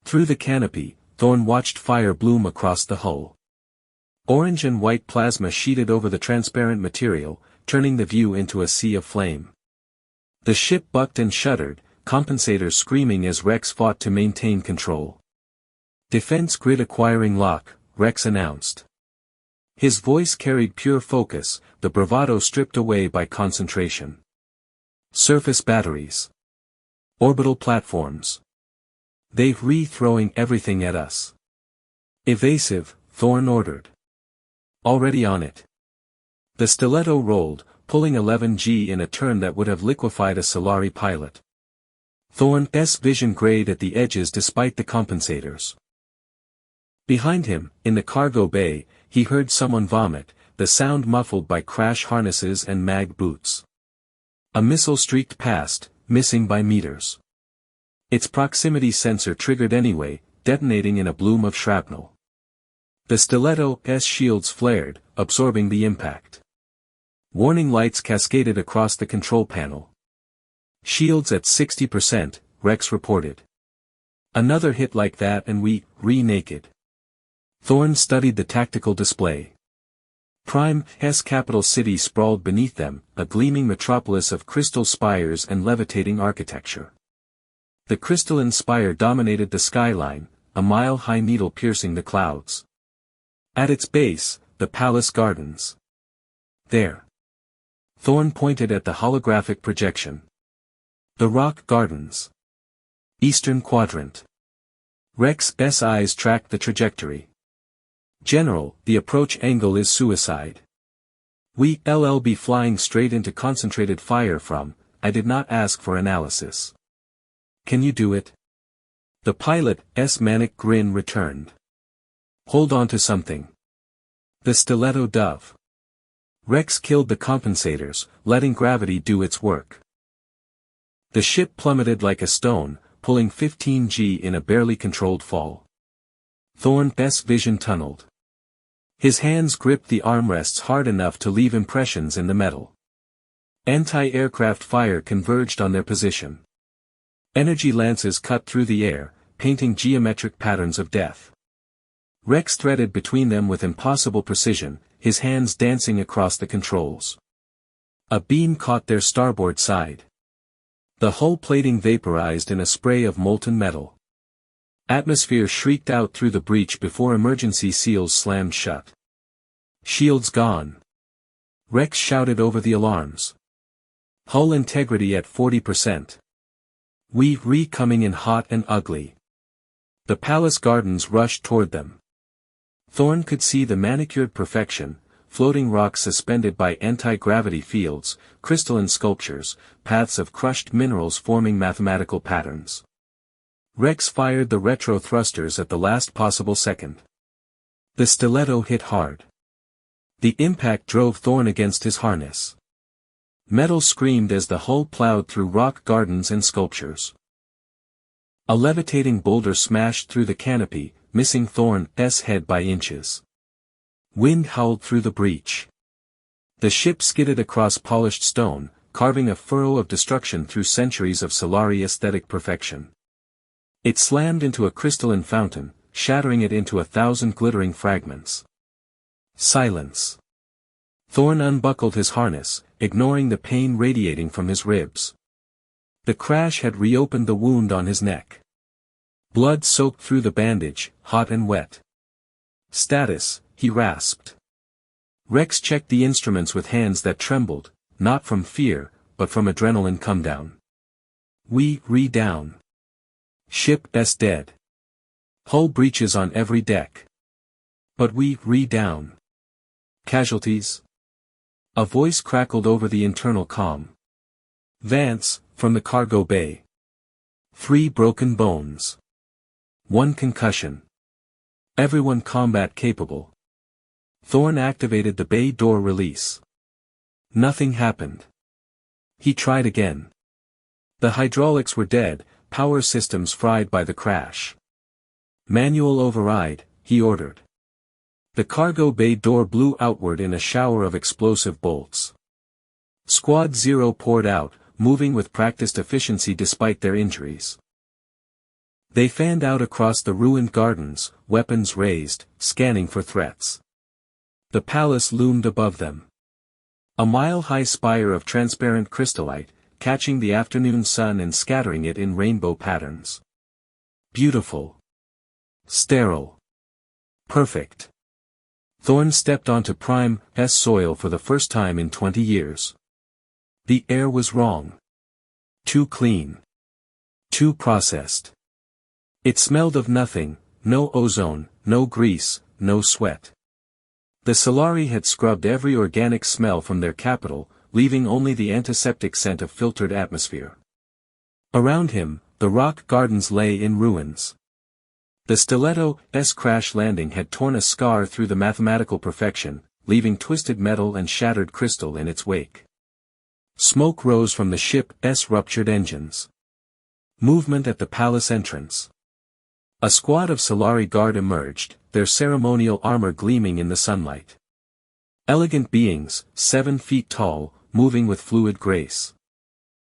Through the canopy, Thorn watched fire bloom across the hull. Orange and white plasma sheeted over the transparent material, turning the view into a sea of flame. The ship bucked and shuddered, compensators screaming as Rex fought to maintain control. Defense grid acquiring lock, Rex announced. His voice carried pure focus, the bravado stripped away by concentration. Surface batteries. Orbital platforms. They're re-throwing everything at us. Evasive, Thorn ordered. Already on it. The stiletto rolled, pulling 11G in a turn that would have liquefied a Solari pilot. Thorn's vision grayed at the edges despite the compensators. Behind him, in the cargo bay, he heard someone vomit, the sound muffled by crash harnesses and mag boots. A missile streaked past, missing by meters. Its proximity sensor triggered anyway, detonating in a bloom of shrapnel. The stiletto's shields flared, absorbing the impact. Warning lights cascaded across the control panel. Shields at 60%, Rex reported. Another hit like that and we naked. Thorn studied the tactical display. Prime's capital city sprawled beneath them, a gleaming metropolis of crystal spires and levitating architecture. The crystalline spire dominated the skyline, a mile-high needle piercing the clouds. At its base, the palace gardens. There. Thorn pointed at the holographic projection. The rock gardens. Eastern quadrant. Rex's eyes tracked the trajectory. General, the approach angle is suicide. We'll be flying straight into concentrated fire from, I did not ask for analysis. Can you do it? The pilot's manic grin returned. Hold on to something. The stiletto dove. Rex killed the compensators, letting gravity do its work. The ship plummeted like a stone, pulling 15G in a barely controlled fall. Thorn's vision tunneled. His hands gripped the armrests hard enough to leave impressions in the metal. Anti-aircraft fire converged on their position. Energy lances cut through the air, painting geometric patterns of death. Rex threaded between them with impossible precision, his hands dancing across the controls. A beam caught their starboard side. The hull plating vaporized in a spray of molten metal. Atmosphere shrieked out through the breach before emergency seals slammed shut. Shields gone. Rex shouted over the alarms. Hull integrity at 40%. We coming in hot and ugly. The palace gardens rushed toward them. Thorn could see the manicured perfection, floating rocks suspended by anti-gravity fields, crystalline sculptures, paths of crushed minerals forming mathematical patterns. Rex fired the retro thrusters at the last possible second. The stiletto hit hard. The impact drove Thorn against his harness. Metal screamed as the hull plowed through rock gardens and sculptures. A levitating boulder smashed through the canopy, missing Thorn's head by inches. Wind howled through the breach. The ship skidded across polished stone, carving a furrow of destruction through centuries of Solari aesthetic perfection. It slammed into a crystalline fountain, shattering it into 1,000 glittering fragments. Silence. Thorn unbuckled his harness, ignoring the pain radiating from his ribs. The crash had reopened the wound on his neck. Blood soaked through the bandage, hot and wet. Status, he rasped. Rex checked the instruments with hands that trembled, not from fear, but from adrenaline come-down. Down. Ship's dead. Hull breaches on every deck. But down. Casualties? A voice crackled over the internal comm. Vance, from the cargo bay. 3 broken bones. 1 concussion. Everyone combat capable. Thorn activated the bay door release. Nothing happened. He tried again. The hydraulics were dead, power systems fried by the crash. Manual override, he ordered. The cargo bay door blew outward in a shower of explosive bolts. Squad 0 poured out, moving with practiced efficiency despite their injuries. They fanned out across the ruined gardens, weapons raised, scanning for threats. The palace loomed above them. A mile-high spire of transparent crystallite, catching the afternoon sun and scattering it in rainbow patterns. Beautiful. Sterile. Perfect. Thorn stepped onto Prime's soil for the first time in 20 years. The air was wrong. Too clean. Too processed. It smelled of nothing, no ozone, no grease, no sweat. The Solari had scrubbed every organic smell from their capital, leaving only the antiseptic scent of filtered atmosphere. Around him, the rock gardens lay in ruins. The Stiletto's crash landing had torn a scar through the mathematical perfection, leaving twisted metal and shattered crystal in its wake. Smoke rose from the ship's ruptured engines. Movement at the palace entrance. A squad of Solari Guard emerged, their ceremonial armor gleaming in the sunlight. Elegant beings, 7 feet tall, moving with fluid grace.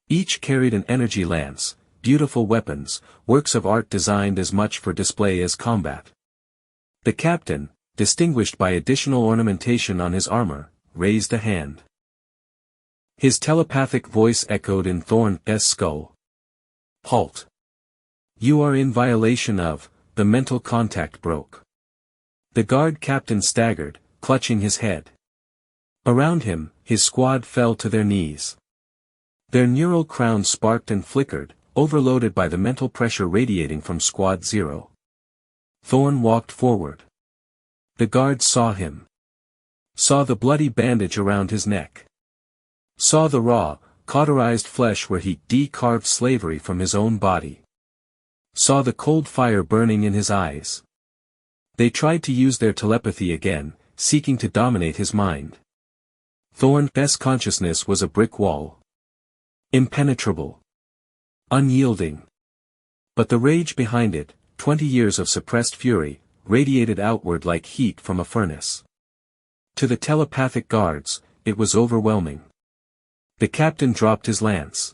Each carried an energy lance, beautiful weapons, works of art designed as much for display as combat. The captain, distinguished by additional ornamentation on his armor, raised a hand. His telepathic voice echoed in Thorn's skull. Halt. You are in violation of, the mental contact broke. The guard captain staggered, clutching his head. Around him, his squad fell to their knees. Their neural crowns sparked and flickered, overloaded by the mental pressure radiating from Squad 0. Thorn walked forward. The guards saw him. Saw the bloody bandage around his neck. Saw the raw, cauterized flesh where he de-carved slavery from his own body. Saw the cold fire burning in his eyes. They tried to use their telepathy again, seeking to dominate his mind. Thorn's consciousness was a brick wall. Impenetrable. Unyielding. But the rage behind it, 20 years of suppressed fury, radiated outward like heat from a furnace. To the telepathic guards, it was overwhelming. The captain dropped his lance.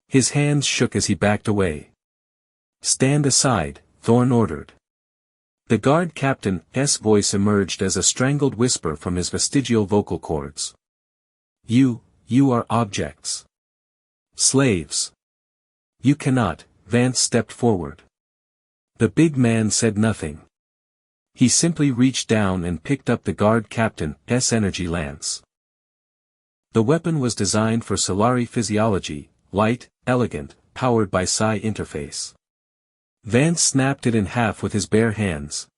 His hands shook as he backed away. "Stand aside," Thorn ordered. The guard captain's voice emerged as a strangled whisper from his vestigial vocal cords. You are objects. Slaves. You cannot." Vance stepped forward. The big man said nothing. He simply reached down and picked up the guard captain's energy lance. The weapon was designed for Solari physiology, light, elegant, powered by psi interface. Vance snapped it in half with his bare hands.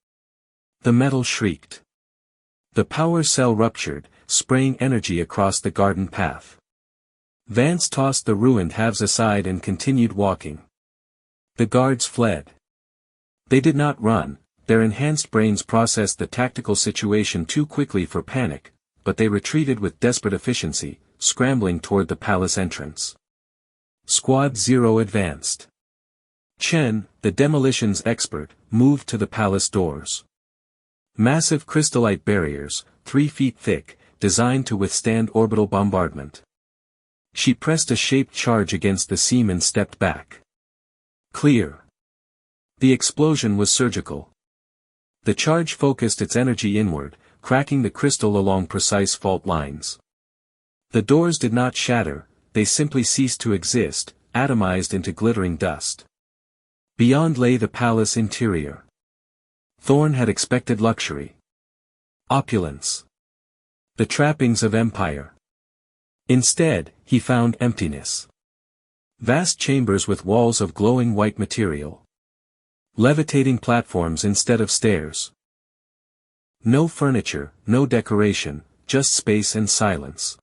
The metal shrieked. The power cell ruptured, spraying energy across the garden path. Vance tossed the ruined halves aside and continued walking. The guards fled. They did not run, their enhanced brains processed the tactical situation too quickly for panic, but they retreated with desperate efficiency, scrambling toward the palace entrance. Squad 0 advanced. Chen, the demolitions expert, moved to the palace doors. Massive crystallite barriers, 3 feet thick, designed to withstand orbital bombardment. She pressed a shaped charge against the seam and stepped back. Clear. The explosion was surgical. The charge focused its energy inward, cracking the crystal along precise fault lines. The doors did not shatter, they simply ceased to exist, atomized into glittering dust. Beyond lay the palace interior. Thorn had expected luxury. Opulence. The trappings of empire. Instead, he found emptiness. Vast chambers with walls of glowing white material. Levitating platforms instead of stairs. No furniture, no decoration, just space and silence.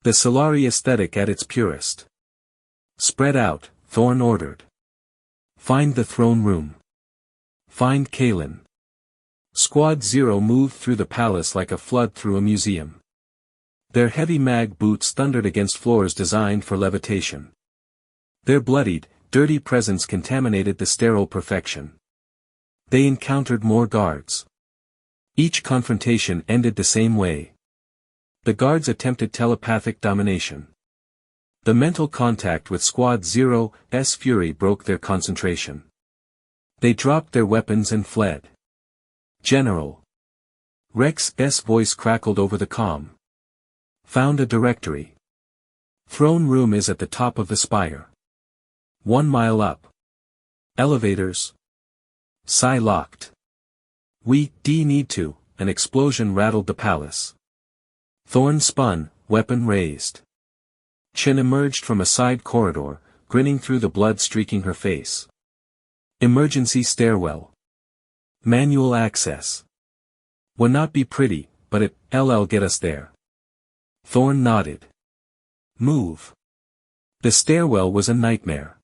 The Solari aesthetic at its purest. Spread out, Thorn ordered. Find the throne room. Find Kalen. Squad 0 moved through the palace like a flood through a museum. Their heavy mag boots thundered against floors designed for levitation. Their bloodied, dirty presence contaminated the sterile perfection. They encountered more guards. Each confrontation ended the same way. The guards attempted telepathic domination. The mental contact with Squad 0's fury broke their concentration. They dropped their weapons and fled. General. Rex's voice crackled over the comm. Found a directory. Throne room is at the top of the spire. 1 mile up. Elevators. Psi locked. We need to. An explosion rattled the palace. Thorn spun, weapon raised. Chen emerged from a side corridor, grinning through the blood streaking her face. Emergency stairwell. Manual access. Would not be pretty, but it'll get us there. Thorn nodded. Move. The stairwell was a nightmare.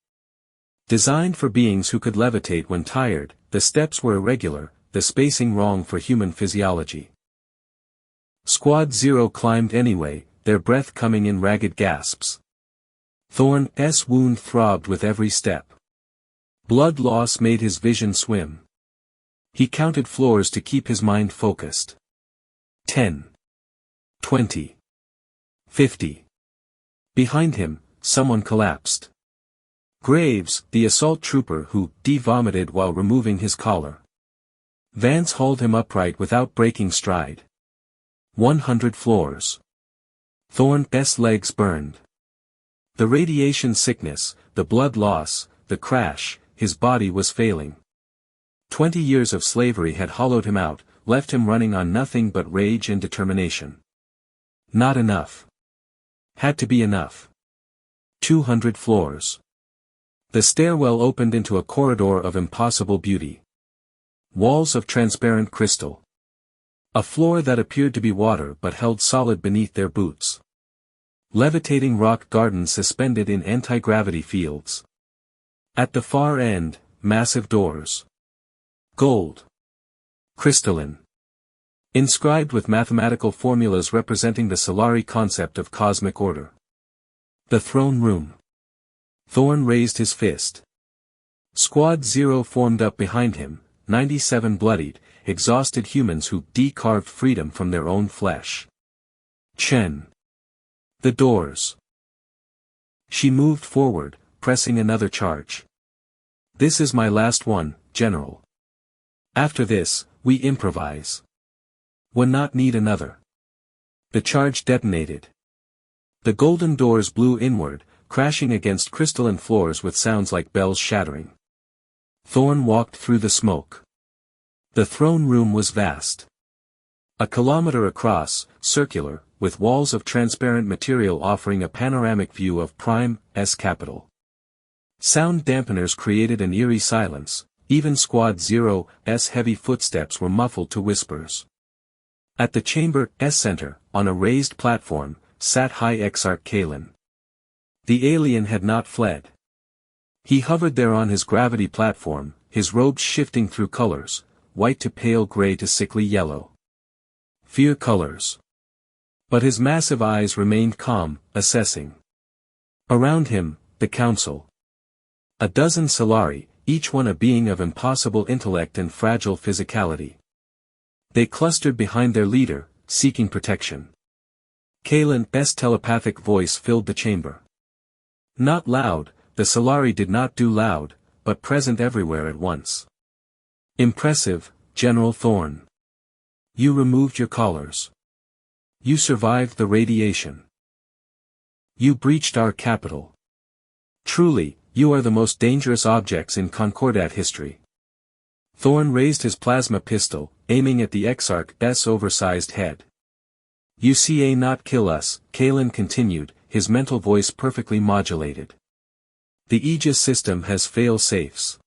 Designed for beings who could levitate when tired, the steps were irregular, the spacing wrong for human physiology. Squad 0 climbed anyway, their breath coming in ragged gasps. Thorn's wound throbbed with every step. Blood loss made his vision swim. He counted floors to keep his mind focused. 10. 20. 50. Behind him, someone collapsed. Graves, the assault trooper who vomited while removing his collar. Vance hauled him upright without breaking stride. 100 floors. Thorn's legs burned. The radiation sickness, the blood loss, the crash, his body was failing. 20 years of slavery had hollowed him out, left him running on nothing but rage and determination. Not enough. Had to be enough. 200 floors. The stairwell opened into a corridor of impossible beauty. Walls of transparent crystal. A floor that appeared to be water but held solid beneath their boots. Levitating rock gardens suspended in anti-gravity fields. At the far end, massive doors. Gold. Crystalline. Inscribed with mathematical formulas representing the Solari concept of cosmic order. The throne room. Thorn raised his fist. Squad 0 formed up behind him, 97 bloodied, exhausted humans who de-carved freedom from their own flesh. Chen. The doors. She moved forward, pressing another charge. This is my last one, General. After this, we improvise. When not need another. The charge detonated. The golden doors blew inward, crashing against crystalline floors with sounds like bells shattering. Thorn walked through the smoke. The throne room was vast. A kilometer across, circular, with walls of transparent material offering a panoramic view of Prime's capital. Sound dampeners created an eerie silence, even Squad Zero's heavy footsteps were muffled to whispers. At the chamber's center, on a raised platform, sat High Exarch Kalen. The alien had not fled. He hovered there on his gravity platform, his robes shifting through colors, white to pale gray to sickly yellow. Fear colors. But his massive eyes remained calm, assessing. Around him, the council. A dozen Solari, each one a being of impossible intellect and fragile physicality. They clustered behind their leader, seeking protection. Kalen's telepathic voice filled the chamber. Not loud, the Solari did not do loud, but present everywhere at once. Impressive, General Thorn. You removed your collars. You survived the radiation. You breached our capital. Truly, you are the most dangerous objects in Concordat history. Thorn raised his plasma pistol, aiming at the Exarch's oversized head. You ca not kill us, Kalen continued, his mental voice perfectly modulated. The Aegis system has fail-safes.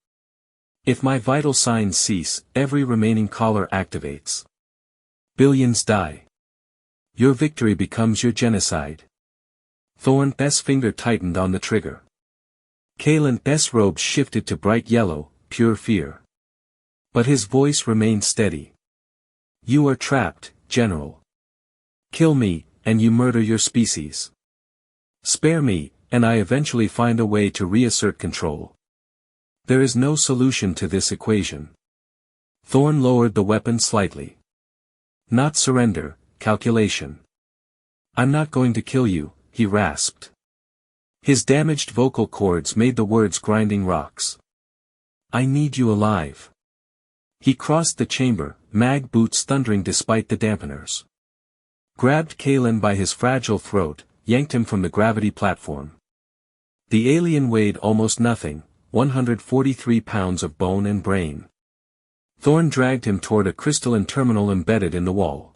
If my vital signs cease, every remaining collar activates. Billions die. Your victory becomes your genocide. Thorn's finger tightened on the trigger. Kalen's robes shifted to bright yellow, pure fear. But his voice remained steady. You are trapped, General. Kill me, and you murder your species. Spare me, and I eventually find a way to reassert control. There is no solution to this equation. Thorn lowered the weapon slightly. Not surrender, calculation. I'm not going to kill you, he rasped. His damaged vocal cords made the words grinding rocks. I need you alive. He crossed the chamber, mag boots thundering despite the dampeners. Grabbed Kalen by his fragile throat, yanked him from the gravity platform. The alien weighed almost nothing, 143 pounds of bone and brain. Thorn dragged him toward a crystalline terminal embedded in the wall.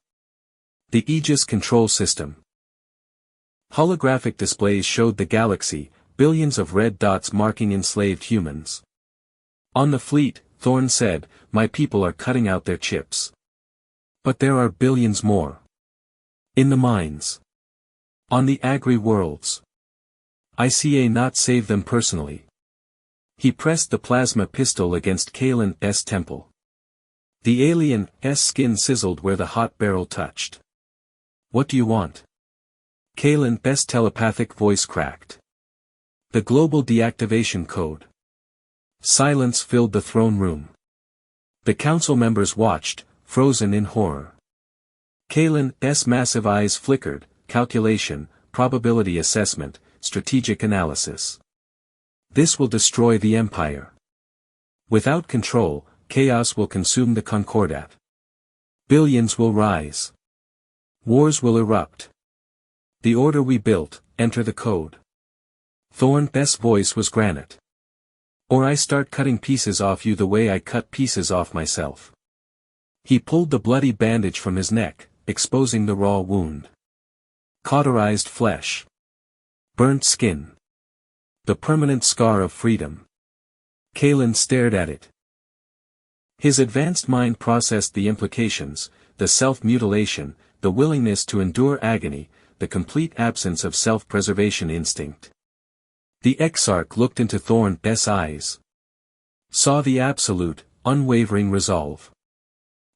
The Aegis control system. Holographic displays showed the galaxy, billions of red dots marking enslaved humans. On the fleet, Thorn said, my people are cutting out their chips. But there are billions more. In the mines. On the agri-worlds. I ca not save them personally. He pressed the plasma pistol against Kalen's temple. The alien's skin sizzled where the hot barrel touched. What do you want? Kalen's telepathic voice cracked. The global deactivation code. Silence filled the throne room. The council members watched, frozen in horror. Kalen's massive eyes flickered, calculation, probability assessment, strategic analysis. This will destroy the Empire. Without control, chaos will consume the Concordat. Billions will rise. Wars will erupt. The order we built, enter the code. Thorn's voice was granite. Or I start cutting pieces off you the way I cut pieces off myself. He pulled the bloody bandage from his neck, exposing the raw wound. Cauterized flesh. Burnt skin. The permanent scar of freedom. Kalen stared at it. His advanced mind processed the implications, the self-mutilation, the willingness to endure agony, the complete absence of self-preservation instinct. The Exarch looked into Thorn's eyes. Saw the absolute, unwavering resolve.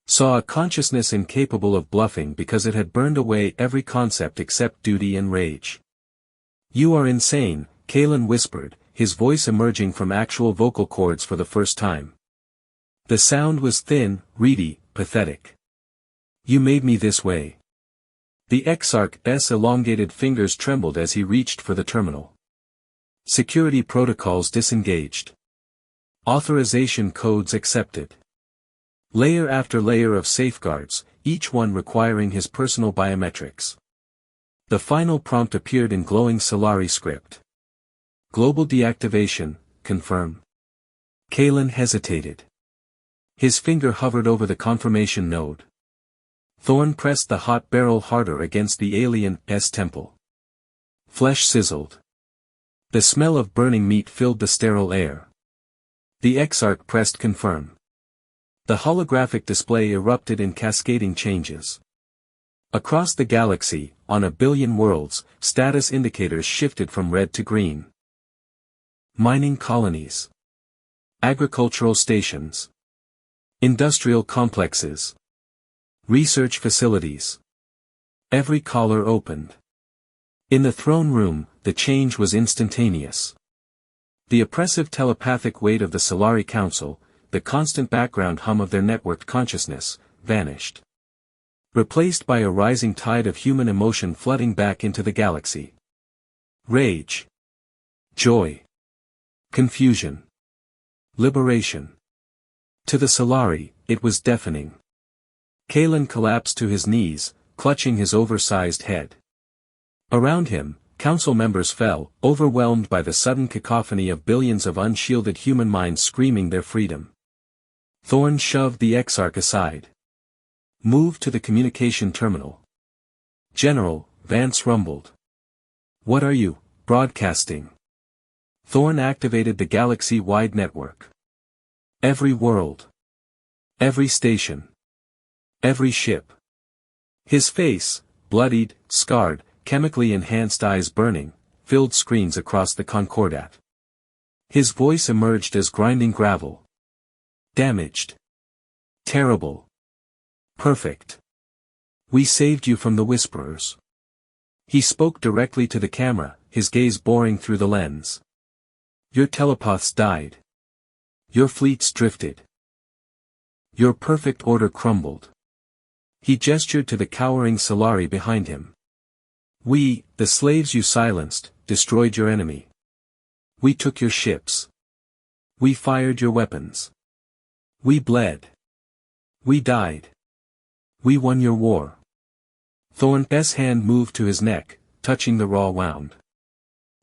Saw a consciousness incapable of bluffing because it had burned away every concept except duty and rage. You are insane, Kalen whispered, his voice emerging from actual vocal cords for the first time. The sound was thin, reedy, pathetic. You made me this way. The Exarch's elongated fingers trembled as he reached for the terminal. Security protocols disengaged. Authorization codes accepted. Layer after layer of safeguards, each one requiring his personal biometrics. The final prompt appeared in glowing Solari script. Global deactivation, confirm. Kalen hesitated. His finger hovered over the confirmation node. Thorn pressed the hot barrel harder against the alien's temple. Flesh sizzled. The smell of burning meat filled the sterile air. The Exarch pressed confirm. The holographic display erupted in cascading changes. Across the galaxy, on a billion worlds, status indicators shifted from red to green. Mining colonies. Agricultural stations. Industrial complexes. Research facilities. Every collar opened. In the throne room, the change was instantaneous. The oppressive telepathic weight of the Solari Council, the constant background hum of their networked consciousness, vanished. Replaced by a rising tide of human emotion flooding back into the galaxy. Rage. Joy. Confusion. Liberation. To the Solari, it was deafening. Kalen collapsed to his knees, clutching his oversized head. Around him, council members fell, overwhelmed by the sudden cacophony of billions of unshielded human minds screaming their freedom. Thorn shoved the Exarch aside. Move to the communication terminal. General, Vance rumbled. What are you, broadcasting? Thorn activated the galaxy-wide network. Every world. Every station. Every ship. His face, bloodied, scarred, chemically enhanced eyes burning, filled screens across the Concordat. His voice emerged as grinding gravel. Damaged. Terrible. Perfect. We saved you from the Whisperers. He spoke directly to the camera, his gaze boring through the lens. Your telepaths died. Your fleets drifted. Your perfect order crumbled. He gestured to the cowering Solari behind him. We, the slaves you silenced, destroyed your enemy. We took your ships. We fired your weapons. We bled. We died. We won your war. Thorn's hand moved to his neck, touching the raw wound.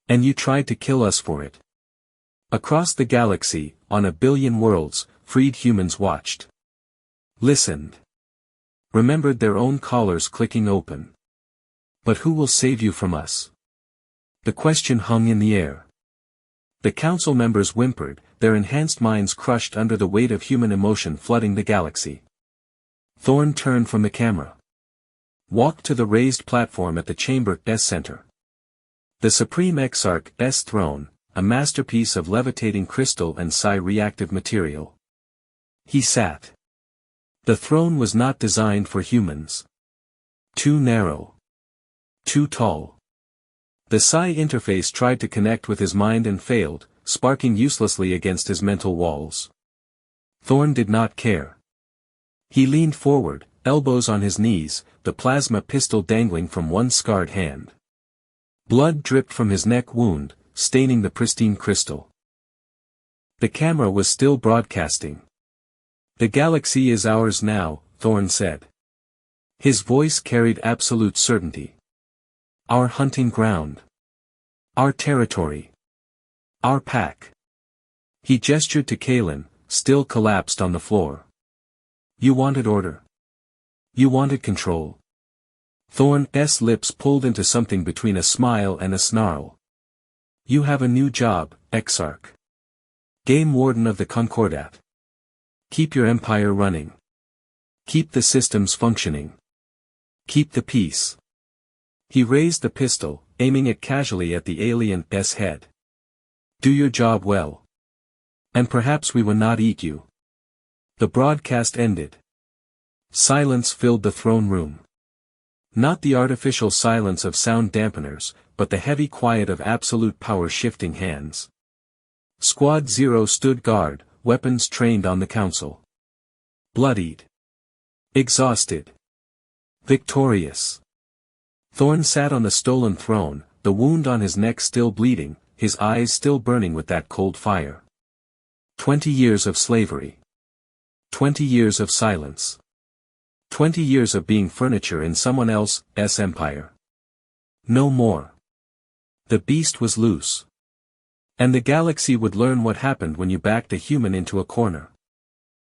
And you tried to kill us for it. Across the galaxy, on a billion worlds, freed humans watched. Listened. Remembered their own collars clicking open. But who will save you from us? The question hung in the air. The council members whimpered, their enhanced minds crushed under the weight of human emotion flooding the galaxy. Thorn turned from the camera. Walked to the raised platform at the chamber's center. The Supreme Exarch's throne, a masterpiece of levitating crystal and psi-reactive material. He sat. The throne was not designed for humans. Too narrow. Too tall. The psi interface tried to connect with his mind and failed, sparking uselessly against his mental walls. Thorn did not care. He leaned forward, elbows on his knees, the plasma pistol dangling from one scarred hand. Blood dripped from his neck wound, staining the pristine crystal. The camera was still broadcasting. The galaxy is ours now, Thorn said. His voice carried absolute certainty. Our hunting ground. Our territory. Our pack. He gestured to Kalen, still collapsed on the floor. You wanted order. You wanted control. Thorn's lips pulled into something between a smile and a snarl. You have a new job, Exarch. Game Warden of the Concordat. Keep your empire running. Keep the systems functioning. Keep the peace. He raised the pistol, aiming it casually at the alien's head. Do your job well. And perhaps we will not eat you. The broadcast ended. Silence filled the throne room. Not the artificial silence of sound dampeners, but the heavy quiet of absolute power shifting hands. Squad 0 stood guard, weapons trained on the council. Bloodied. Exhausted. Victorious. Thorn sat on the stolen throne, the wound on his neck still bleeding, his eyes still burning with that cold fire. 20 years of slavery. 20 years of silence. 20 years of being furniture in someone else's empire. No more. The beast was loose. And the galaxy would learn what happened when you backed a human into a corner.